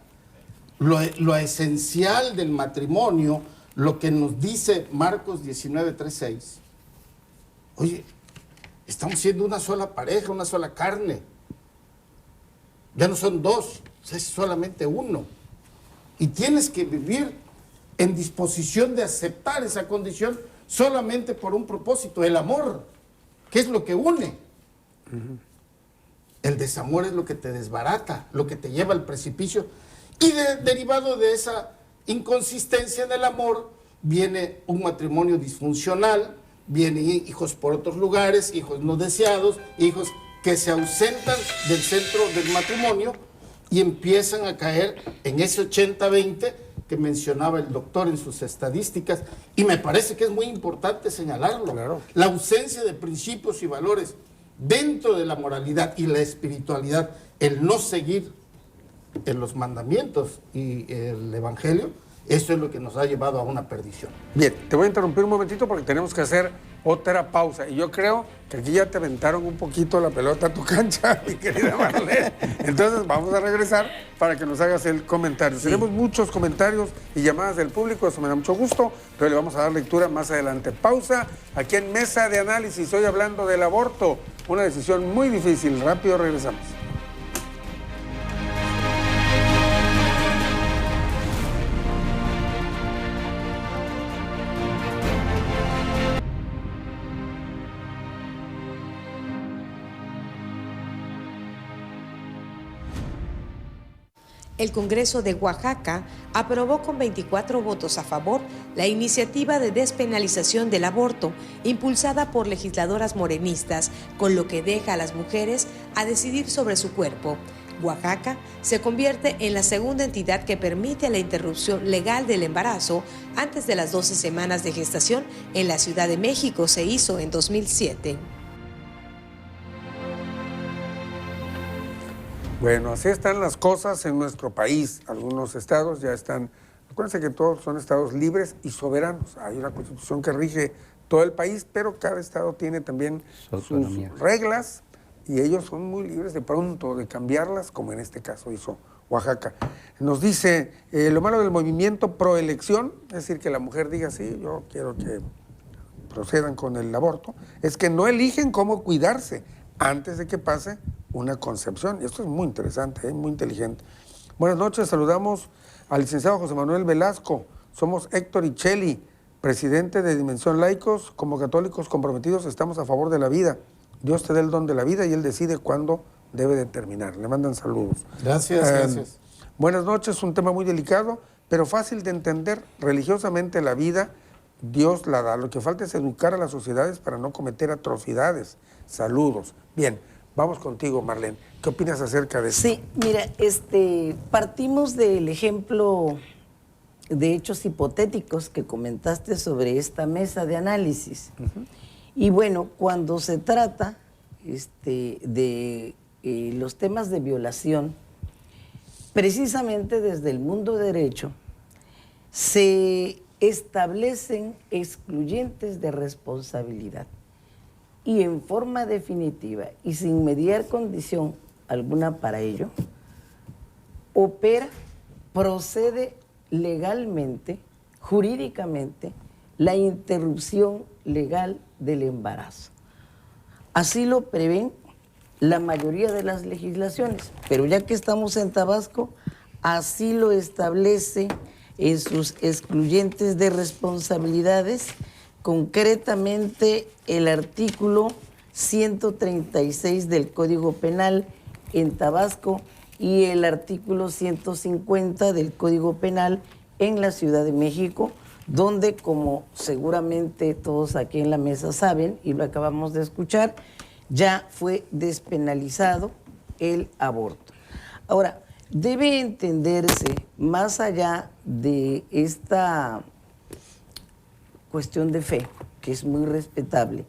lo esencial del matrimonio, lo que nos dice Marcos 19:3-6. Oye, estamos siendo una sola pareja, una sola carne. Ya no son dos, es solamente uno. Y tienes que vivir en disposición de aceptar esa condición solamente por un propósito, el amor, que es lo que une. El desamor es lo que te desbarata, lo que te lleva al precipicio. Y derivado de esa inconsistencia en el amor, viene un matrimonio disfuncional, vienen hijos por otros lugares, hijos no deseados, hijos que se ausentan del centro del matrimonio y empiezan a caer en ese 80-20 que mencionaba el doctor en sus estadísticas. Y me parece que es muy importante señalarlo. Claro. La ausencia de principios y valores dentro de la moralidad y la espiritualidad, el no seguir en los mandamientos y el evangelio, eso es lo que nos ha llevado a una perdición. Bien, te voy a interrumpir un momentito porque tenemos que hacer otra pausa. Y yo creo que aquí ya te aventaron un poquito la pelota a tu cancha, mi querida Marlene. Entonces vamos a regresar para que nos hagas el comentario. Sí. Tenemos muchos comentarios y llamadas del público, eso me da mucho gusto, pero le vamos a dar lectura más adelante. Pausa aquí en Mesa de Análisis, hoy hablando del aborto, una decisión muy difícil. Rápido regresamos. El Congreso de Oaxaca aprobó con 24 votos a favor la iniciativa de despenalización del aborto, impulsada por legisladoras morenistas, con lo que deja a las mujeres a decidir sobre su cuerpo. Oaxaca se convierte en la segunda entidad que permite la interrupción legal del embarazo antes de las 12 semanas de gestación. En la Ciudad de México se hizo en 2007. Bueno, así están las cosas en nuestro país. Algunos estados ya están, acuérdense que todos son estados libres y soberanos. Hay una constitución que rige todo el país, pero cada estado tiene también sus reglas y ellos son muy libres de pronto de cambiarlas, como en este caso hizo Oaxaca. Nos dice, lo malo del movimiento proelección, es decir, que la mujer diga, sí, yo quiero que procedan con el aborto, es que no eligen cómo cuidarse antes de que pase una concepción. Y esto es muy interesante, muy inteligente. Buenas noches, saludamos al licenciado José Manuel Velasco. Somos Héctor y Cheli, presidente de Dimensión Laicos. Como católicos comprometidos estamos a favor de la vida. Dios te da el don de la vida y Él decide cuándo debe de terminar. Le mandan saludos. Gracias, gracias. Buenas noches, un tema muy delicado, pero fácil de entender. Religiosamente la vida Dios la da. Lo que falta es educar a las sociedades para no cometer atrocidades. Saludos. Bien. Vamos contigo, Marlene. ¿Qué opinas acerca de esto? Sí, mira, partimos del ejemplo de hechos hipotéticos que comentaste sobre esta mesa de análisis. Y bueno, cuando se trata de los temas de violación, precisamente desde el mundo derecho, se establecen excluyentes de responsabilidad. Y en forma definitiva y sin mediar condición alguna para ello, procede legalmente, jurídicamente, la interrupción legal del embarazo. Así lo prevén la mayoría de las legislaciones, pero ya que estamos en Tabasco, así lo establece en sus excluyentes de responsabilidades, concretamente el artículo 136 del Código Penal en Tabasco y el artículo 150 del Código Penal en la Ciudad de México, donde, como seguramente todos aquí en la mesa saben, y lo acabamos de escuchar, ya fue despenalizado el aborto. Ahora, debe entenderse, más allá de esta cuestión de fe, que es muy respetable,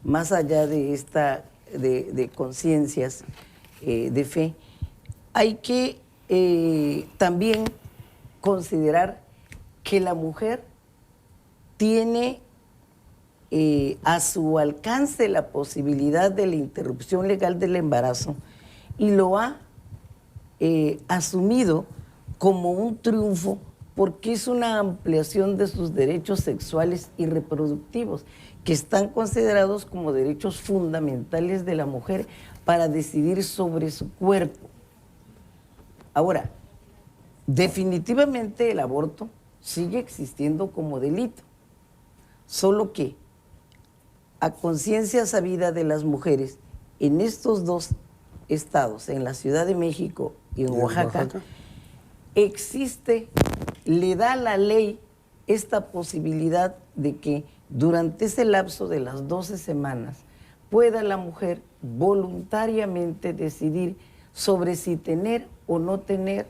más allá de esta de conciencias de fe, hay que también considerar que la mujer tiene a su alcance la posibilidad de la interrupción legal del embarazo y lo ha asumido como un triunfo porque es una ampliación de sus derechos sexuales y reproductivos, que están considerados como derechos fundamentales de la mujer para decidir sobre su cuerpo. Ahora, definitivamente el aborto sigue existiendo como delito, solo que a conciencia sabida de las mujeres, en estos dos estados, en la Ciudad de México y en Oaxaca, existe, le da la ley esta posibilidad de que durante ese lapso de las 12 semanas pueda la mujer voluntariamente decidir sobre si tener o no tener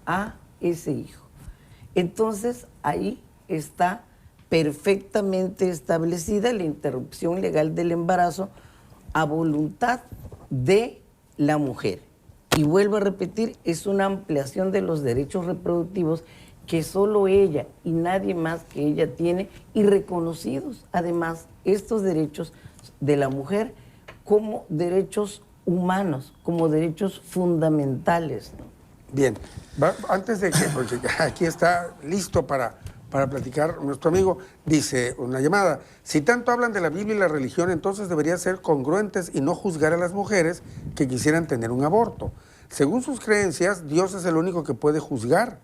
a ese hijo. Entonces, ahí está perfectamente establecida la interrupción legal del embarazo a voluntad de la mujer. Y vuelvo a repetir, es una ampliación de los derechos reproductivos que solo ella y nadie más que ella tiene, y reconocidos además estos derechos de la mujer como derechos humanos, como derechos fundamentales, ¿no? Bien, antes de que, porque aquí está listo para platicar nuestro amigo, dice una llamada: si tanto hablan de la Biblia y la religión, entonces deberían ser congruentes y no juzgar a las mujeres que quisieran tener un aborto. Según sus creencias, Dios es el único que puede juzgar.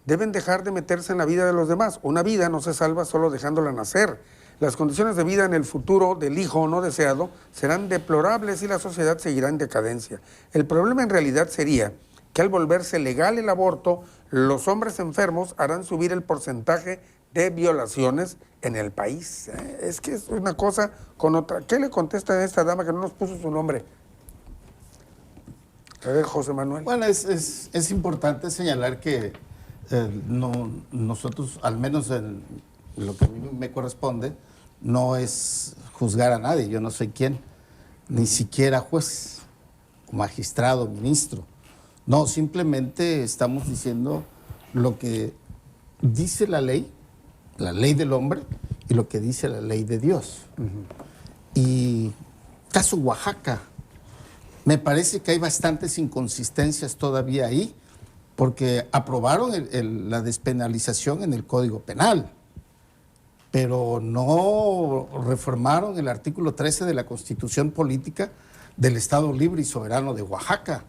Deben dejar de meterse en la vida de los demás. Una vida no se salva solo dejándola nacer. Las condiciones de vida en el futuro del hijo no deseado serán deplorables y la sociedad seguirá en decadencia. El problema en realidad sería que al volverse legal el aborto, los hombres enfermos harán subir el porcentaje de violaciones en el país. Es que es una cosa con otra. ¿Qué le contesta a esta dama que no nos puso su nombre? A ver, José Manuel. Bueno, es importante señalar que nosotros, al menos en lo que a mí me corresponde, no es juzgar a nadie. Yo no soy quien, ni siquiera juez, magistrado, ministro. No, simplemente estamos diciendo lo que dice la ley del hombre, y lo que dice la ley de Dios. Y caso Oaxaca, me parece que hay bastantes inconsistencias todavía ahí, porque aprobaron la despenalización en el Código Penal, pero no reformaron el artículo 13 de la Constitución Política del Estado Libre y Soberano de Oaxaca.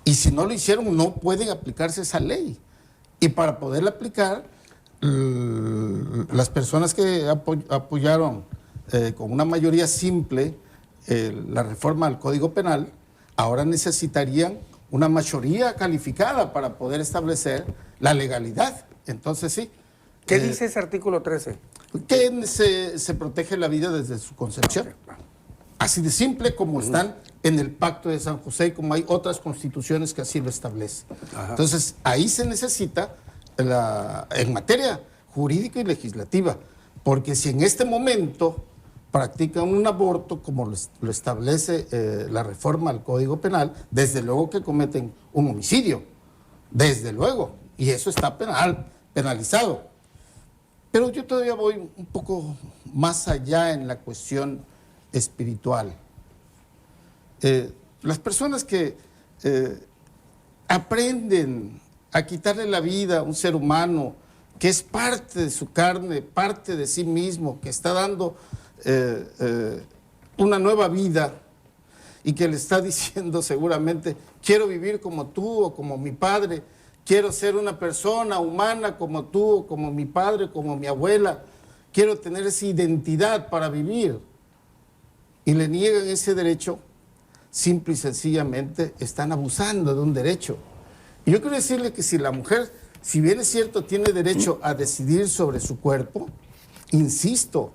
Y si no lo hicieron, no pueden aplicarse esa ley. Y para poderla aplicar, las personas que apoyaron con una mayoría simple la reforma al Código Penal, ahora necesitarían una mayoría calificada para poder establecer la legalidad. Entonces sí. ¿Qué dice ese artículo 13? Que se protege la vida desde su concepción. Así de simple como están en el Pacto de San José y como hay otras constituciones que así lo establecen. Entonces, ahí se necesita, en materia jurídica y legislativa, porque si en este momento practican un aborto como lo establece la reforma al Código Penal, desde luego que cometen un homicidio, desde luego, y eso está penalizado. Pero yo todavía voy un poco más allá en la cuestión espiritual. Las personas que aprenden a quitarle la vida a un ser humano que es parte de su carne, parte de sí mismo, que está dando una nueva vida y que le está diciendo seguramente: quiero vivir como tú o como mi padre, quiero ser una persona humana como tú, como mi padre, como mi abuela, quiero tener esa identidad para vivir, y le niegan ese derecho, simple y sencillamente están abusando de un derecho. Y yo quiero decirle que si la mujer, si bien es cierto, tiene derecho a decidir sobre su cuerpo, insisto,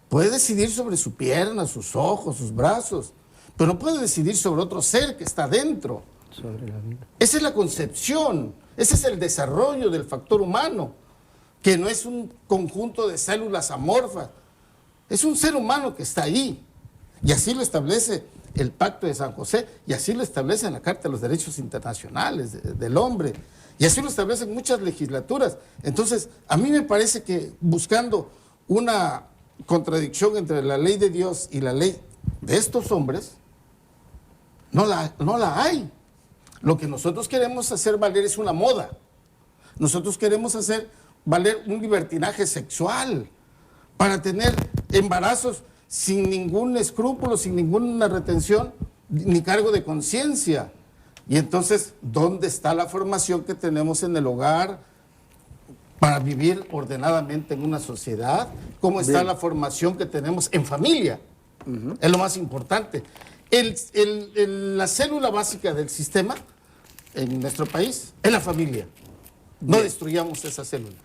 puede decidir sobre su pierna, sus ojos, sus brazos, pero no puede decidir sobre otro ser que está dentro. Sobre la vida. Esa es la concepción, ese es el desarrollo del factor humano, que no es un conjunto de células amorfas, es un ser humano que está ahí. Y así lo establece el Pacto de San José, y así lo establece en la Carta de los Derechos Internacionales del Hombre, y así lo establecen muchas legislaturas. Entonces, a mí me parece que buscando una contradicción entre la ley de Dios y la ley de estos hombres, no la hay. Lo que nosotros queremos hacer valer es una moda. Nosotros queremos hacer valer un libertinaje sexual para tener embarazos sin ningún escrúpulo, sin ninguna retención ni cargo de conciencia. Y entonces, ¿dónde está la formación que tenemos en el hogar para vivir ordenadamente en una sociedad? ¿Cómo está la formación que tenemos en familia? Es lo más importante. La célula básica del sistema en nuestro país es la familia. No destruyamos esa célula.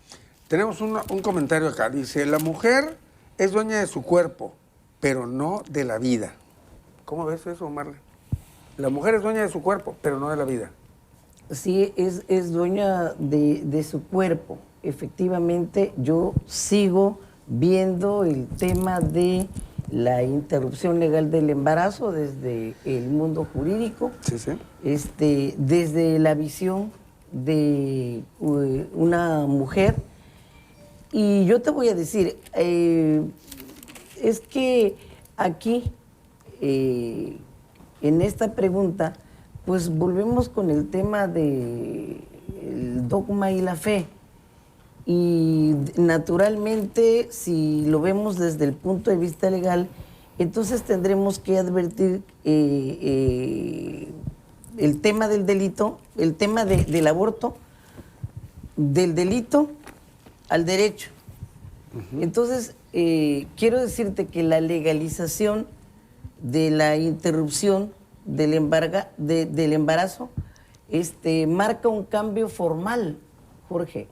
Tenemos un comentario acá. Dice, la mujer es dueña de su cuerpo, pero no de la vida. ¿Cómo ves eso, Marlene? La mujer es dueña de su cuerpo, pero no de la vida. Sí, es dueña de su cuerpo. Efectivamente, yo sigo viendo el tema de la interrupción legal del embarazo desde el mundo jurídico, desde la visión de una mujer. Y yo te voy a decir, es que aquí, en esta pregunta, pues volvemos con el tema del dogma y la fe. Y naturalmente, si lo vemos desde el punto de vista legal, entonces tendremos que advertir el tema del delito, el tema del aborto, del delito al derecho. Entonces, quiero decirte que la legalización de la interrupción del embarazo marca un cambio formal, Jorge,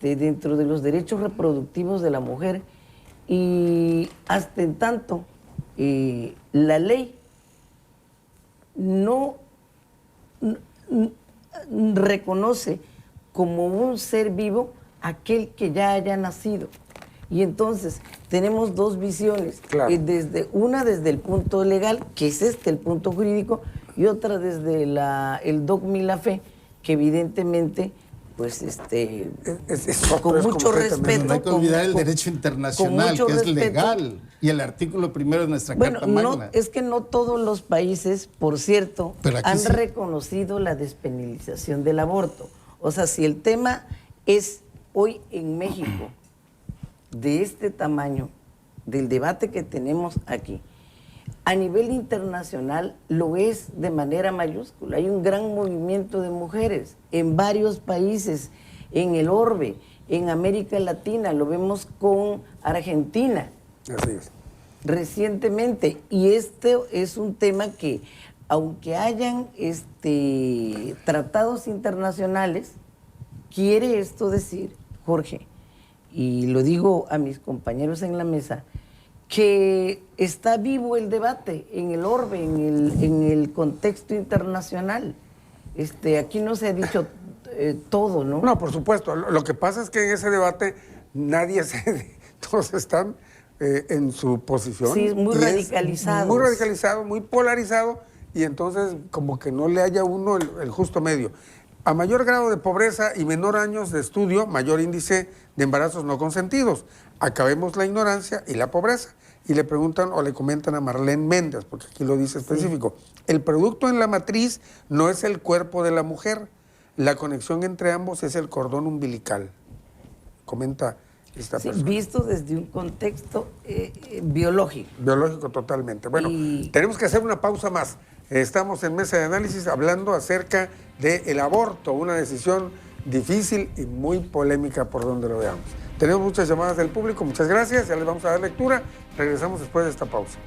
dentro de los derechos reproductivos de la mujer, y hasta en tanto la ley no reconoce como un ser vivo aquel que ya haya nacido. Y entonces tenemos dos visiones, claro. Desde el punto legal, que es el punto jurídico, y otra desde el dogma y la fe, que evidentemente, pues con mucho respeto. No hay que olvidar el derecho internacional, que es legal, y el artículo 1 de nuestra Carta Magna. No, es que no todos los países, por cierto, han reconocido la despenalización del aborto. O sea, si el tema es hoy en México de este tamaño, del debate que tenemos aquí, a nivel internacional lo es de manera mayúscula. Hay un gran movimiento de mujeres en varios países, en el orbe, en América Latina, lo vemos con Argentina. Así es. Recientemente, y este es un tema que, aunque hayan tratados internacionales, quiere esto decir, Jorge, y lo digo a mis compañeros en la mesa, que está vivo el debate en el orbe, en el contexto internacional. Aquí no se ha dicho todo, ¿no? No, por supuesto. Lo que pasa es que en ese debate todos están en su posición. Sí, muy radicalizados. Muy radicalizado, muy polarizado, y entonces como que no le haya uno el justo medio. A mayor grado de pobreza y menor años de estudio, mayor índice de embarazos no consentidos. Acabemos la ignorancia y la pobreza. Y le preguntan o le comentan a Marlene Méndez, porque aquí lo dice específico. Sí. El producto en la matriz no es el cuerpo de la mujer. La conexión entre ambos es el cordón umbilical. Comenta esta persona. Visto desde un contexto biológico. Biológico totalmente. Bueno, tenemos que hacer una pausa más. Estamos en Mesa de Análisis hablando acerca del aborto, una decisión difícil y muy polémica por donde lo veamos. Tenemos muchas llamadas del público, muchas gracias, ya les vamos a dar lectura. Regresamos después de esta pausa.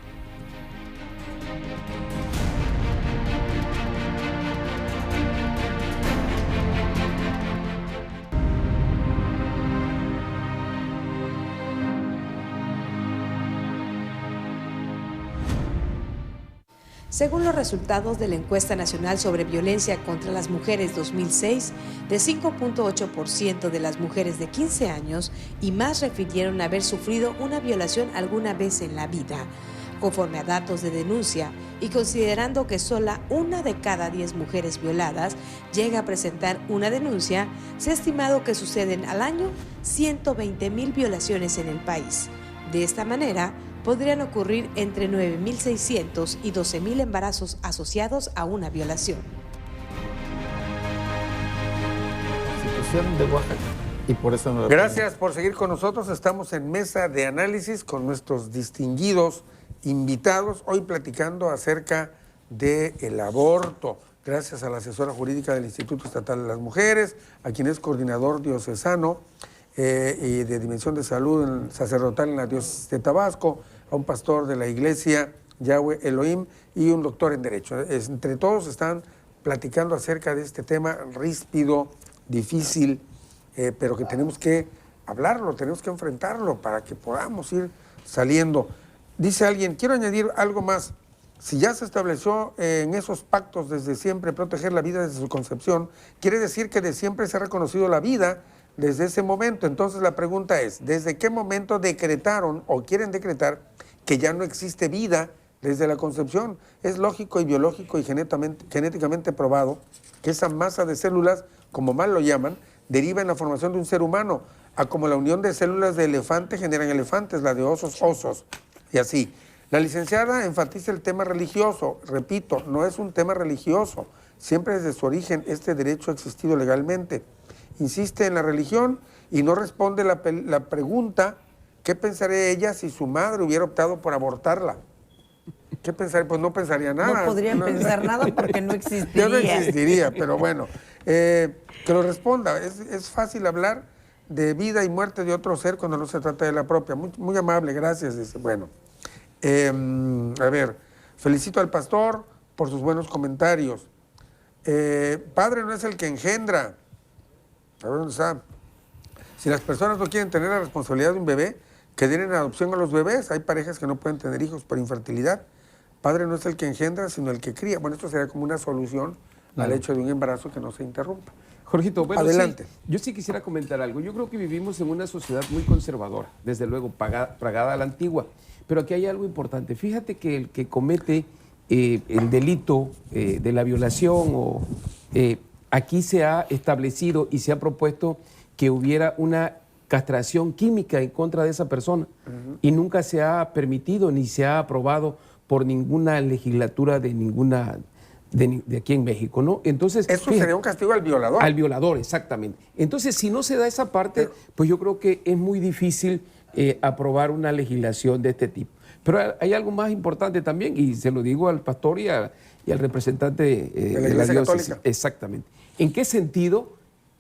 Según los resultados de la Encuesta Nacional sobre Violencia contra las Mujeres 2006, de 5.8% de las mujeres de 15 años y más refirieron haber sufrido una violación alguna vez en la vida. Conforme a datos de denuncia y considerando que sola 1 de cada 10 mujeres violadas llega a presentar una denuncia, se ha estimado que suceden al año 120,000 violaciones en el país. De esta manera, podrían ocurrir entre 9.600 y 12.000 embarazos asociados a una violación. Situación de Oaxaca. Y por eso no la Gracias por seguir con nosotros. Estamos en Mesa de Análisis con nuestros distinguidos invitados, hoy platicando acerca del aborto. Gracias a la asesora jurídica del Instituto Estatal de las Mujeres, a quien es coordinador diocesano y de Dimensión de Salud Sacerdotal en la Diócesis de Tabasco, a un pastor de la Iglesia Yahweh Elohim y un doctor en Derecho. Entre todos están platicando acerca de este tema ríspido, difícil, pero que tenemos que hablarlo, tenemos que enfrentarlo para que podamos ir saliendo. Dice alguien, quiero añadir algo más. Si ya se estableció en esos pactos desde siempre proteger la vida desde su concepción, quiere decir que de siempre se ha reconocido la vida desde ese momento. Entonces la pregunta es, ¿desde qué momento decretaron o quieren decretar que ya no existe vida desde la concepción? Es lógico y biológico y genéticamente probado que esa masa de células, como mal lo llaman, deriva en la formación de un ser humano, a como la unión de células de elefante generan elefantes, la de osos, osos, y así. La licenciada enfatiza el tema religioso. Repito, no es un tema religioso. Siempre desde su origen este derecho ha existido legalmente. Insiste en la religión y no responde la pregunta, ¿qué pensaría ella si su madre hubiera optado por abortarla? ¿Qué pensaría? Pues no pensaría nada. No podrían pensar nada porque no existiría. Ya no existiría, pero bueno, que lo responda. Es fácil hablar de vida y muerte de otro ser cuando no se trata de la propia. Muy, muy amable, gracias. Dice. Bueno, a ver, felicito al pastor por sus buenos comentarios. Padre no es el que engendra. A ver dónde está. Si las personas no quieren tener la responsabilidad de un bebé, que den en adopción a los bebés. Hay parejas que no pueden tener hijos por infertilidad. Padre no es el que engendra, sino el que cría. Bueno, esto sería como una solución al hecho de un embarazo que no se interrumpa. Jorgito, bueno, adelante. Sí, yo sí quisiera comentar algo. Yo creo que vivimos en una sociedad muy conservadora, desde luego, plagada a la antigua. Pero aquí hay algo importante. Fíjate que el que comete el delito de la violación, aquí se ha establecido y se ha propuesto que hubiera una castración química en contra de esa persona. Y nunca se ha permitido ni se ha aprobado por ninguna legislatura de aquí en México, ¿no? Entonces, eso fíjate, sería un castigo al violador. Al violador, exactamente. Entonces, si no se da esa parte, pues yo creo que es muy difícil aprobar una legislación de este tipo. Pero hay algo más importante también, y se lo digo al pastor y al representante de la diócesis. Católica. Exactamente. ¿En qué sentido?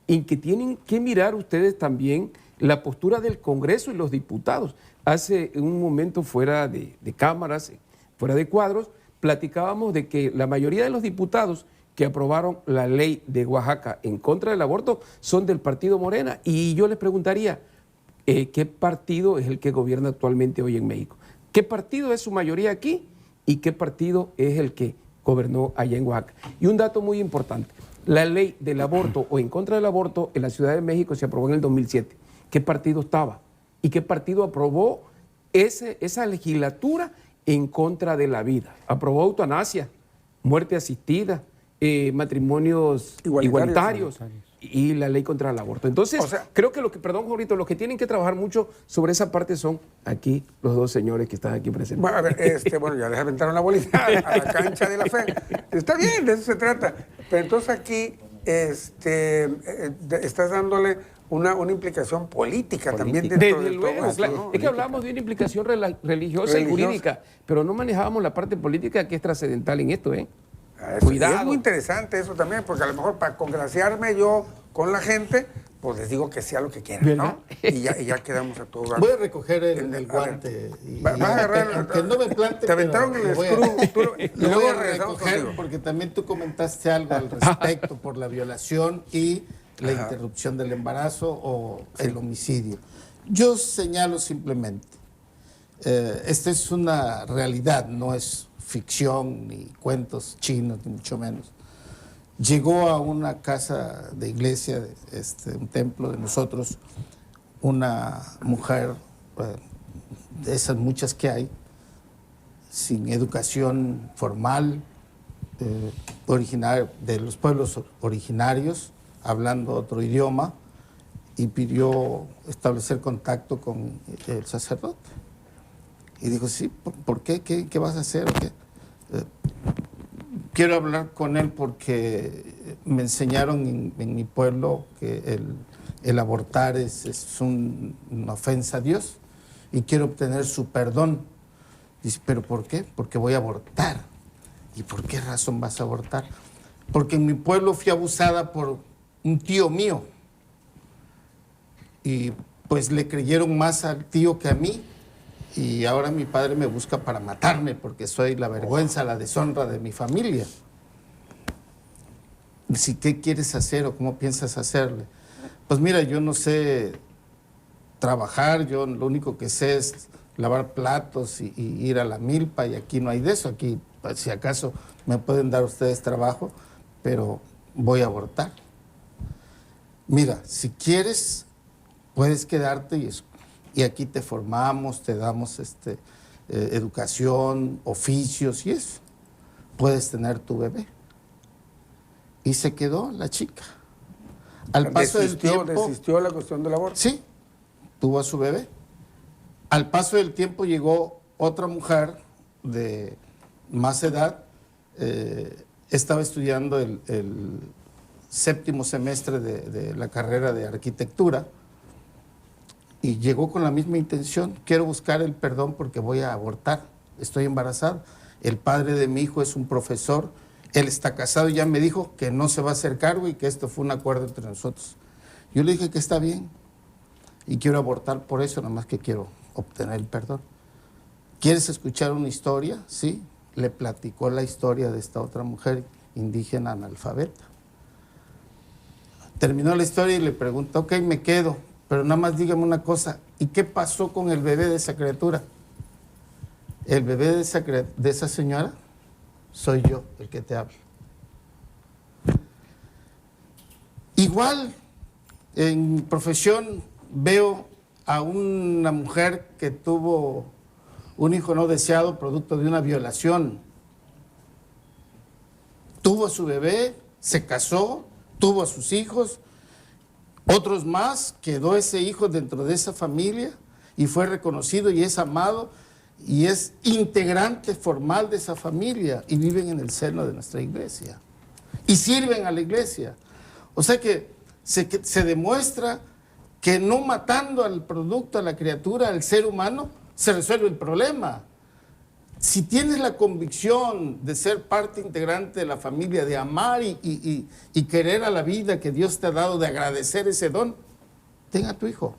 En que tienen que mirar ustedes también la postura del Congreso y los diputados. Hace un momento fuera de cámaras, fuera de cuadros, platicábamos de que la mayoría de los diputados que aprobaron la ley de Oaxaca en contra del aborto son del partido Morena. Y yo les preguntaría, ¿qué partido es el que gobierna actualmente hoy en México? ¿Qué partido es su mayoría aquí y qué partido es el que gobernó allá en Oaxaca? Y un dato muy importante, la ley del aborto o en contra del aborto en la Ciudad de México se aprobó en el 2007. ¿Qué partido estaba? ¿Y qué partido aprobó esa legislatura en contra de la vida? Aprobó eutanasia, muerte asistida, matrimonios igualitarios y la ley contra el aborto. Entonces, creo que perdón, Jorito, los que tienen que trabajar mucho sobre esa parte son aquí los dos señores que están aquí presentes. Bueno, a ver, bueno, ya les aventaron la bolita a la cancha de la fe. Está bien, de eso se trata. Pero entonces aquí estás dándole una implicación política también dentro de todo esto, claro. ¿no? Es que hablamos de una implicación religiosa y jurídica, pero no manejábamos la parte política que es trascendental en esto, ¿eh? Cuidado. Y es muy interesante eso también, porque a lo mejor para congraciarme yo con la gente, pues les digo que sea lo que quieran, ¿no? Y ya quedamos a todo. Voy a recoger el guante. Vas a agarrar. Que no me plante. Te aventaron el screw. Y lo voy a recoger porque también tú comentaste algo al respecto por la violación y la interrupción del embarazo o el homicidio. Yo señalo simplemente, esta es una realidad, no es ficción ni cuentos chinos, ni mucho menos. Llegó a una casa de iglesia, un templo de nosotros, una mujer, de esas muchas que hay, sin educación formal, originaria de los pueblos originarios, hablando otro idioma, y pidió establecer contacto con el sacerdote. Y dijo, sí, ¿por qué? ¿Qué vas a hacer? Quiero hablar con él porque me enseñaron en mi pueblo que el abortar es una ofensa a Dios y quiero obtener su perdón. Dice, ¿pero por qué? Porque voy a abortar. ¿Y por qué razón vas a abortar? Porque en mi pueblo fui abusada por un tío mío. Y pues le creyeron más al tío que a mí. Y ahora mi padre me busca para matarme porque soy la vergüenza, la deshonra de mi familia. Dice, ¿qué quieres hacer o cómo piensas hacerle? Pues mira, yo no sé trabajar, yo lo único que sé es lavar platos y ir a la milpa, y aquí no hay de eso. Aquí, pues, si acaso, me pueden dar ustedes trabajo, pero voy a abortar. Mira, si quieres, puedes quedarte y aquí te formamos, te damos educación, oficios y eso. Puedes tener tu bebé. Y se quedó la chica. Al paso del tiempo... ¿Desistió la cuestión del aborto? Sí, tuvo a su bebé. Al paso del tiempo llegó otra mujer de más edad, estaba estudiando el 7º semestre de la carrera de arquitectura, y llegó con la misma intención: quiero buscar el perdón porque voy a abortar, estoy embarazada. El padre de mi hijo es un profesor, él está casado y ya me dijo que no se va a hacer cargo y que esto fue un acuerdo entre nosotros. Yo le dije que está bien y quiero abortar por eso, nada más que quiero obtener el perdón. ¿Quieres escuchar una historia? Sí, le platicó la historia de esta otra mujer indígena analfabeta. Terminó la historia y le preguntó, ok, me quedo, pero nada más dígame una cosa, ¿y qué pasó con el bebé de esa criatura? El bebé de esa señora soy yo el que te hablo. Igual, en mi profesión veo a una mujer que tuvo un hijo no deseado producto de una violación. Tuvo a su bebé, se casó, tuvo a sus hijos, otros más, quedó ese hijo dentro de esa familia y fue reconocido y es amado y es integrante formal de esa familia y viven en el seno de nuestra iglesia y sirven a la iglesia. O sea que se demuestra que no matando al producto, a la criatura, al ser humano, se resuelve el problema. Si tienes la convicción de ser parte integrante de la familia, de amar y querer a la vida que Dios te ha dado, de agradecer ese don, ten a tu hijo.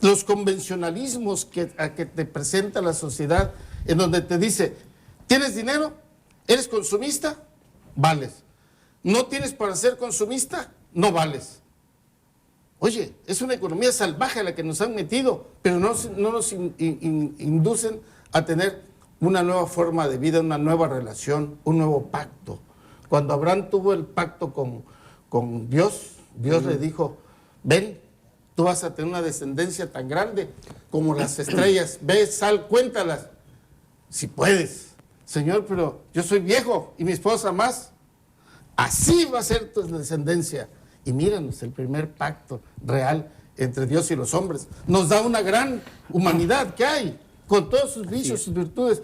Los convencionalismos que te presenta la sociedad, en donde te dice, ¿tienes dinero? ¿Eres consumista? Vales. ¿No tienes para ser consumista? No vales. Oye, es una economía salvaje a la que nos han metido, pero no nos inducen a tener una nueva forma de vida, una nueva relación, un nuevo pacto. Cuando Abraham tuvo el pacto con Dios, Dios le dijo, ven, tú vas a tener una descendencia tan grande como las estrellas, ve, sal, cuéntalas, si puedes. Señor, pero yo soy viejo y mi esposa más. Así va a ser tu descendencia. Y míranos, el primer pacto real entre Dios y los hombres nos da una gran humanidad que hay, con todos sus vicios, sus virtudes,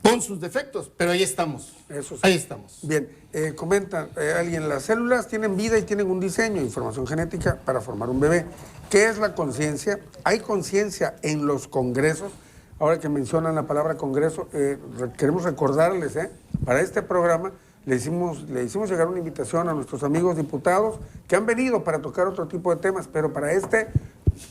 con sus defectos, pero ahí estamos. Eso sí. Ahí estamos. Bien, comenta alguien, las células tienen vida y tienen un diseño, información genética para formar un bebé. ¿Qué es la conciencia? ¿Hay conciencia en los congresos? Ahora que mencionan la palabra congreso, queremos recordarles, para este programa, le hicimos llegar una invitación a nuestros amigos diputados que han venido para tocar otro tipo de temas, pero para este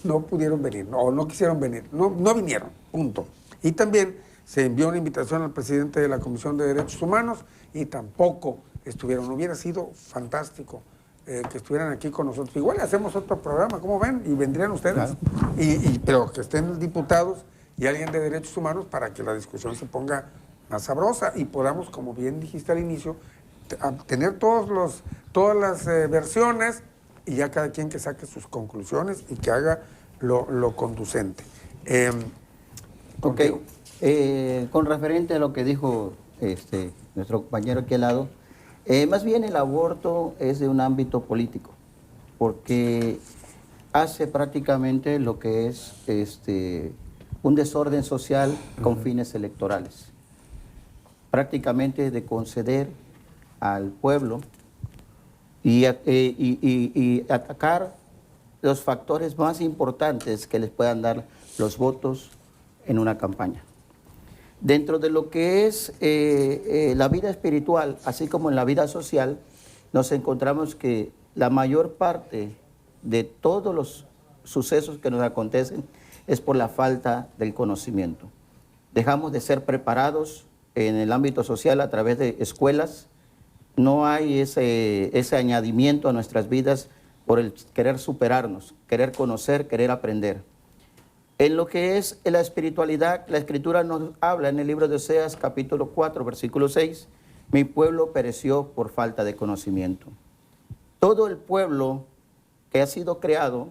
no pudieron venir, no quisieron venir, no vinieron, punto. Y también se envió una invitación al presidente de la Comisión de Derechos Humanos y tampoco estuvieron. Hubiera sido fantástico que estuvieran aquí con nosotros. Igual hacemos otro programa, ¿cómo ven? Y vendrían ustedes, claro. Pero que estén diputados y alguien de Derechos Humanos para que la discusión se ponga más sabrosa y podamos, como bien dijiste al inicio, tener todas las versiones y ya cada quien que saque sus conclusiones y que haga lo conducente. Ok, con referente a lo que dijo nuestro compañero aquí al lado, más bien el aborto es de un ámbito político, porque hace prácticamente lo que es un desorden social con fines electorales. Prácticamente de conceder al pueblo y atacar los factores más importantes que les puedan dar los votos en una campaña. Dentro de lo que es la vida espiritual, así como en la vida social, nos encontramos que la mayor parte de todos los sucesos que nos acontecen es por la falta del conocimiento. Dejamos de ser preparados en el ámbito social a través de escuelas, no hay ese añadimiento a nuestras vidas por el querer superarnos, querer conocer, querer aprender. En lo que es la espiritualidad, la Escritura nos habla en el libro de Oseas, capítulo 4, versículo 6, mi pueblo pereció por falta de conocimiento. Todo el pueblo que ha sido creado,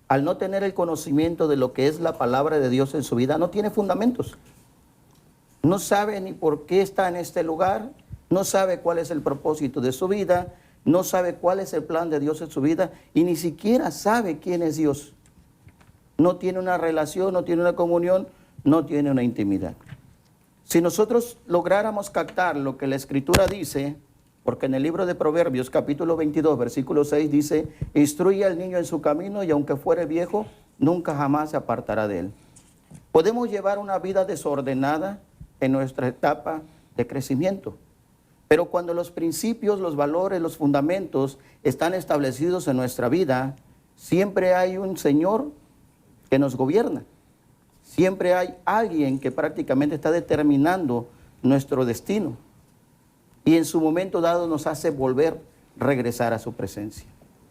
al no tener el conocimiento de lo que es la palabra de Dios en su vida, no tiene fundamentos. No sabe ni por qué está en este lugar, no sabe cuál es el propósito de su vida, no sabe cuál es el plan de Dios en su vida y ni siquiera sabe quién es Dios. No tiene una relación, no tiene una comunión, no tiene una intimidad. Si nosotros lográramos captar lo que la Escritura dice, porque en el libro de Proverbios, capítulo 22, versículo 6, dice, instruye al niño en su camino y aunque fuere viejo, nunca jamás se apartará de él. Podemos llevar una vida desordenada en nuestra etapa de crecimiento, pero cuando los principios, los valores, los fundamentos están establecidos en nuestra vida, siempre hay un Señor que nos gobierna. Siempre hay alguien que prácticamente está determinando nuestro destino y en su momento dado nos hace volver, regresar a su presencia.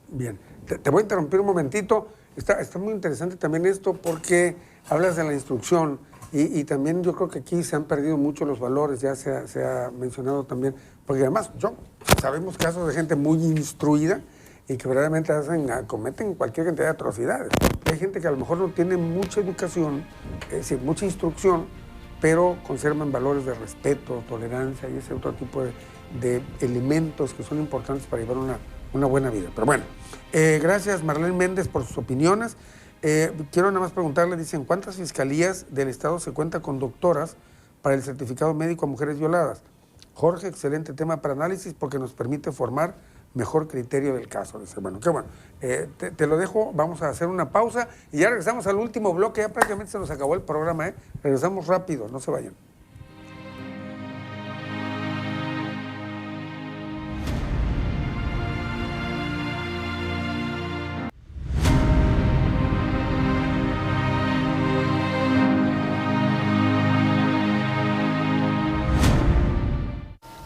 Bien, te voy a interrumpir un momentito. Está muy interesante también esto porque hablas de la instrucción y también yo creo que aquí se han perdido mucho los valores, ya se ha mencionado también, porque además sabemos casos de gente muy instruida y que verdaderamente cometen cualquier cantidad de atrocidades. Hay gente que a lo mejor no tiene mucha educación, es decir, mucha instrucción, pero conservan valores de respeto, tolerancia y ese otro tipo de elementos que son importantes para llevar una buena vida. Pero bueno, gracias Marlene Méndez por sus opiniones. Quiero nada más preguntarle, dicen, ¿cuántas fiscalías del Estado se cuenta con doctoras para el certificado médico a mujeres violadas? Jorge, excelente tema para análisis porque nos permite formar mejor criterio del caso. Dice, bueno, qué bueno. Te lo dejo, vamos a hacer una pausa y ya regresamos al último bloque, ya prácticamente se nos acabó el programa, regresamos rápido, no se vayan.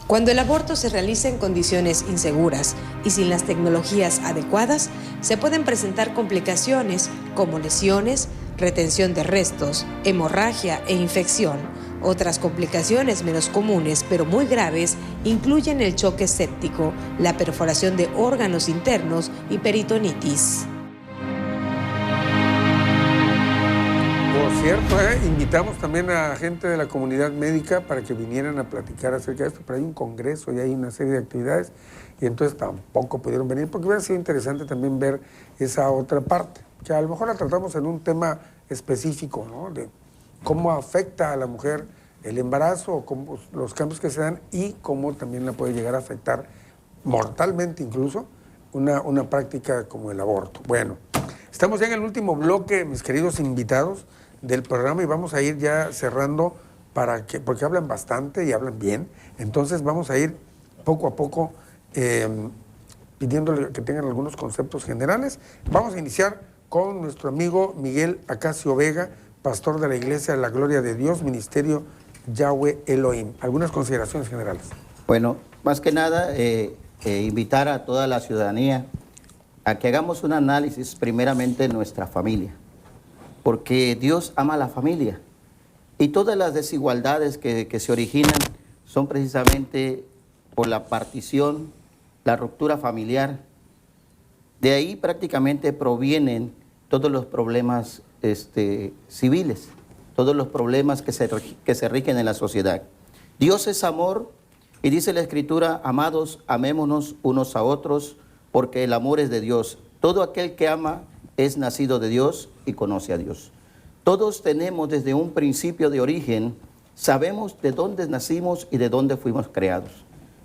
Cuando el aborto se realiza en condiciones inseguras y sin las tecnologías adecuadas, se pueden presentar complicaciones como lesiones, retención de restos, hemorragia e infección. Otras complicaciones menos comunes, pero muy graves, incluyen el choque séptico, la perforación de órganos internos y peritonitis. Por cierto, invitamos también a gente de la comunidad médica para que vinieran a platicar acerca de esto, pero hay un congreso y hay una serie de actividades y entonces tampoco pudieron venir porque hubiera sido interesante también ver esa otra parte, que a lo mejor la tratamos en un tema específico, ¿no? De cómo afecta a la mujer el embarazo, o cómo, los cambios que se dan y cómo también la puede llegar a afectar mortalmente incluso una práctica como el aborto. Bueno, estamos ya en el último bloque, mis queridos invitados del programa y vamos a ir ya cerrando porque hablan bastante y hablan bien, entonces vamos a ir poco a poco pidiéndole que tengan algunos conceptos generales. Vamos a iniciar con nuestro amigo Miguel Acacio Vega, pastor de la Iglesia de la Gloria de Dios, Ministerio Yahweh Elohim. Algunas consideraciones generales. Bueno, más que nada, invitar a toda la ciudadanía a que hagamos un análisis primeramente en nuestra familia, porque Dios ama a la familia y todas las desigualdades que se originan son precisamente por la partición, la ruptura familiar. De ahí prácticamente provienen todos los problemas civiles, todos los problemas que se rigen en la sociedad. Dios es amor y dice la Escritura, amados, amémonos unos a otros, porque el amor es de Dios. Todo aquel que ama es nacido de Dios y conoce a Dios. Todos tenemos desde un principio de origen, sabemos de dónde nacimos y de dónde fuimos creados.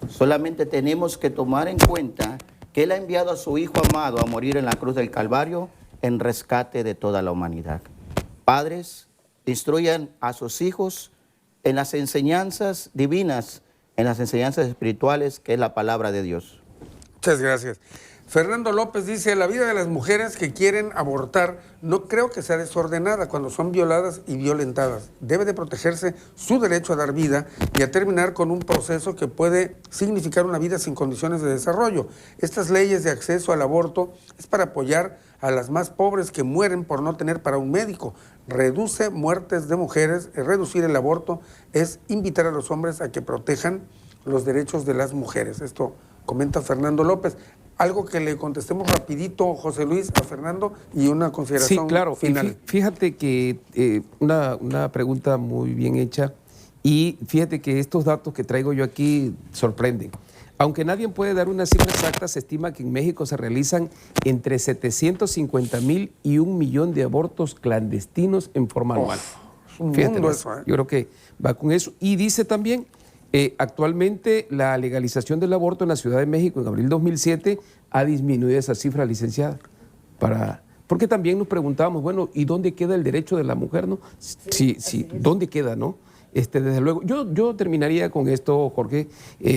Solamente tenemos que tomar en cuenta que Él ha enviado a su Hijo amado a morir en la cruz del Calvario en rescate de toda la humanidad. Padres, instruyan a sus hijos en las enseñanzas divinas, en las enseñanzas espirituales, que es la palabra de Dios. Muchas gracias. Fernando López dice, la vida de las mujeres que quieren abortar no creo que sea desordenada cuando son violadas y violentadas. Debe de protegerse su derecho a dar vida y a terminar con un proceso que puede significar una vida sin condiciones de desarrollo. Estas leyes de acceso al aborto es para apoyar a las más pobres que mueren por no tener para un médico. Reduce muertes de mujeres. Reducir el aborto es invitar a los hombres a que protejan los derechos de las mujeres. Esto comenta Fernando López. Algo que le contestemos rapidito, José Luis, a Fernando, y una consideración sí, claro, final. Fíjate que una pregunta muy bien hecha, y fíjate que estos datos que traigo yo aquí sorprenden. Aunque nadie puede dar una cifra exacta, se estima que en México se realizan entre 750,000 y 1 millón de abortos clandestinos en forma anual. Es un Fíjate, mundo eso, ¿eh? Yo creo que va con eso. Y dice también, actualmente la legalización del aborto en la Ciudad de México en abril 2007 ha disminuido esa cifra, licenciada. Porque también nos preguntábamos, bueno, ¿y dónde queda el derecho de la mujer, no? Sí, ¿dónde queda, no? Desde luego, yo terminaría con esto, Jorge,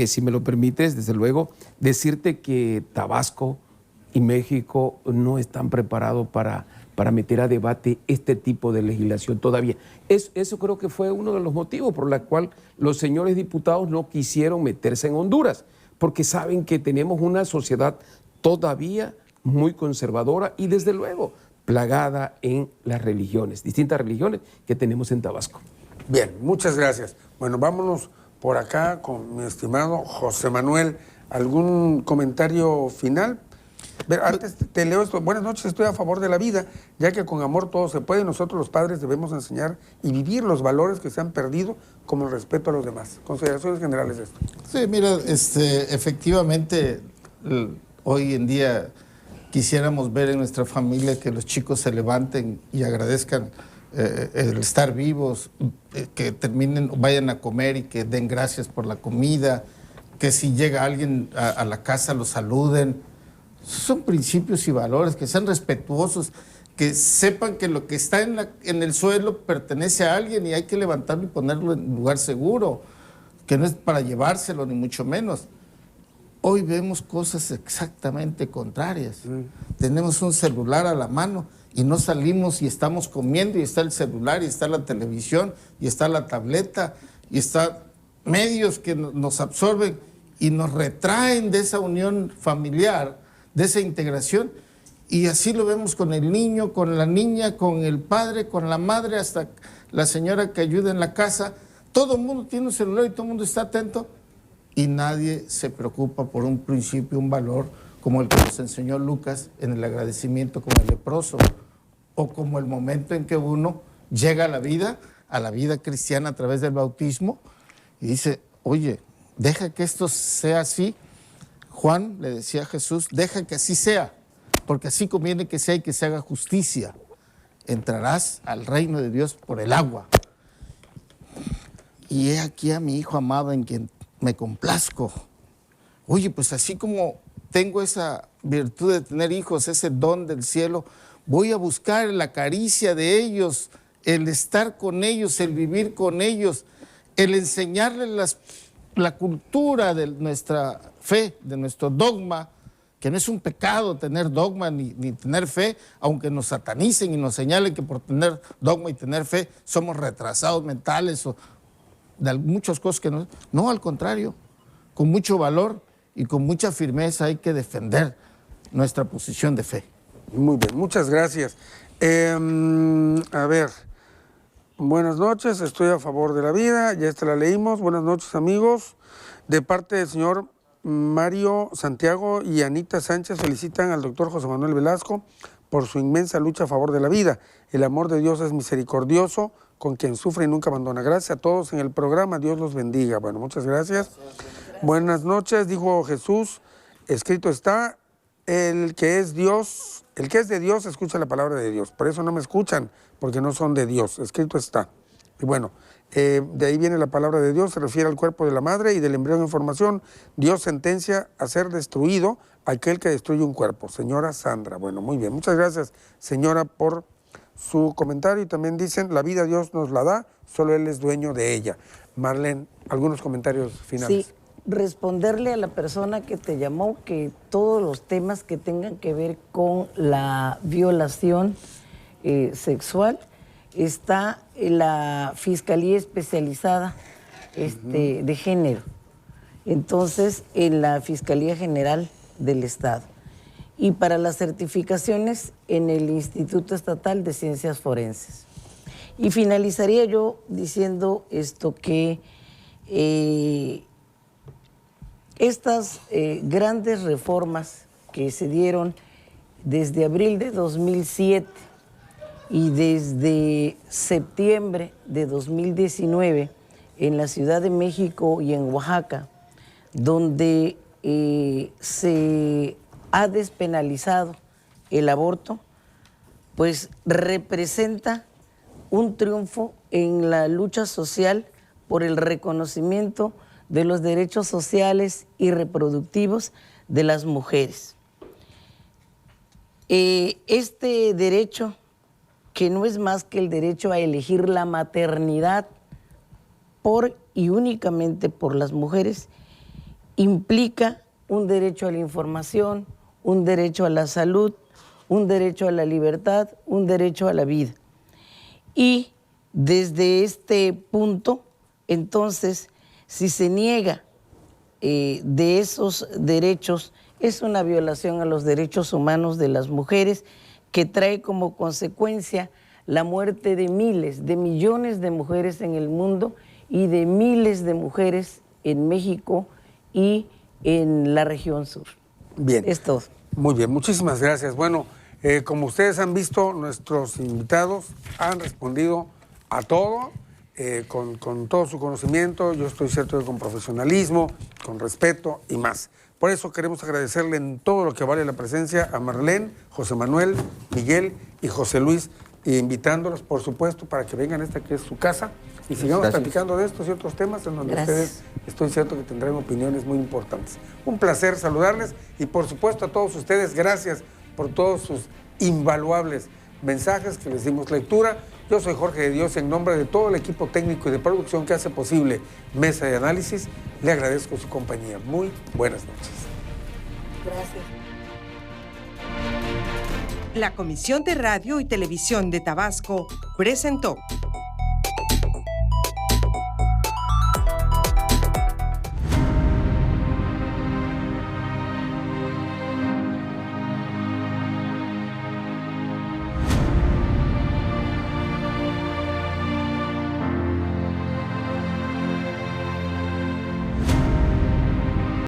si me lo permites, desde luego, decirte que Tabasco y México no están preparados para meter a debate este tipo de legislación todavía. Eso creo que fue uno de los motivos por el cual los señores diputados no quisieron meterse en Honduras, porque saben que tenemos una sociedad todavía muy conservadora y desde luego plagada en las religiones, distintas religiones que tenemos en Tabasco. Bien, muchas gracias. Bueno, vámonos por acá con mi estimado José Manuel. ¿Algún comentario final? Antes te leo esto. Buenas noches, estoy a favor de la vida, ya que con amor todo se puede y nosotros los padres debemos enseñar y vivir los valores que se han perdido, como el respeto a los demás. Consideraciones generales de esto. Sí, mira, efectivamente, hoy en día quisiéramos ver en nuestra familia que los chicos se levanten y agradezcan el estar vivos, que terminen, vayan a comer y que den gracias por la comida, que si llega alguien a la casa lo saluden. Son principios y valores, que sean respetuosos, que sepan que lo que está en el suelo pertenece a alguien y hay que levantarlo y ponerlo en un lugar seguro, que no es para llevárselo ni mucho menos. Hoy vemos cosas exactamente contrarias. Tenemos un celular a la mano y no salimos y estamos comiendo y está el celular y está la televisión y está la tableta y está medios que nos absorben y nos retraen de esa unión familiar, de esa integración, y así lo vemos con el niño, con la niña, con el padre, con la madre, hasta la señora que ayuda en la casa. Todo el mundo tiene un celular y todo el mundo está atento y nadie se preocupa por un principio, un valor como el que nos enseñó Lucas en el agradecimiento con el leproso, o como el momento en que uno llega a la vida cristiana a través del bautismo y dice, oye, deja que esto sea así. Juan le decía a Jesús, deja que así sea, porque así conviene que sea y que se haga justicia. Entrarás al reino de Dios por el agua. Y he aquí a mi Hijo amado en quien me complazco. Oye, pues así como tengo esa virtud de tener hijos, ese don del cielo, voy a buscar la caricia de ellos, el estar con ellos, el vivir con ellos, el enseñarles la cultura de nuestra fe, de nuestro dogma, que no es un pecado tener dogma ni tener fe, aunque nos satanicen y nos señalen que por tener dogma y tener fe somos retrasados mentales o de muchas cosas que no. No, al contrario, con mucho valor y con mucha firmeza hay que defender nuestra posición de fe. Muy bien, muchas gracias. A ver, buenas noches, estoy a favor de la vida, ya esta la leímos. Buenas noches, amigos. De parte del señor Mario Santiago y Anita Sánchez felicitan al doctor José Manuel Velasco por su inmensa lucha a favor de la vida. El amor de Dios es misericordioso con quien sufre y nunca abandona. Gracias a todos en el programa, Dios los bendiga. Bueno, muchas gracias. Buenas noches, dijo Jesús, escrito está, el que es Dios El que es de Dios escucha la palabra de Dios. Por eso no me escuchan, porque no son de Dios. Escrito está. Y bueno, de ahí viene la palabra de Dios, se refiere al cuerpo de la madre y del embrión en formación. Dios sentencia a ser destruido aquel que destruye un cuerpo. Señora Sandra. Bueno, muy bien. Muchas gracias, señora, por su comentario. Y también dicen, la vida Dios nos la da, solo Él es dueño de ella. Marlene, algunos comentarios finales. Sí, responderle a la persona que te llamó que todos los temas que tengan que ver con la violación sexual está en la Fiscalía Especializada de Género. Entonces, en la Fiscalía General del Estado. Y para las certificaciones en el Instituto Estatal de Ciencias Forenses. Y finalizaría yo diciendo esto que estas grandes reformas que se dieron desde abril de 2007 y desde septiembre de 2019 en la Ciudad de México y en Oaxaca, donde se ha despenalizado el aborto, pues representa un triunfo en la lucha social por el reconocimiento de los derechos sociales y reproductivos de las mujeres. Este derecho, que no es más que el derecho a elegir la maternidad por y únicamente por las mujeres, implica un derecho a la información, un derecho a la salud, un derecho a la libertad, un derecho a la vida. Y desde este punto, entonces, si se niega de esos derechos, es una violación a los derechos humanos de las mujeres que trae como consecuencia la muerte de miles, de millones de mujeres en el mundo y de miles de mujeres en México y en la región sur. Bien. Es todo. Muy bien, muchísimas gracias. Bueno, como ustedes han visto, nuestros invitados han respondido a todo, con todo su conocimiento, yo estoy cierto que con profesionalismo, con respeto y más. Por eso queremos agradecerle en todo lo que vale la presencia a Marlene, José Manuel, Miguel y José Luis, e invitándolos, por supuesto, para que vengan a esta que es su casa y sigamos platicando de estos y otros temas en donde ustedes, estoy cierto que tendrán opiniones muy importantes. Un placer saludarles y, por supuesto, a todos ustedes, gracias por todos sus invaluables mensajes que les dimos lectura. Yo soy Jorge de Dios, en nombre de todo el equipo técnico y de producción que hace posible Mesa de Análisis, le agradezco su compañía. Muy buenas noches. Gracias. La Comisión de Radio y Televisión de Tabasco presentó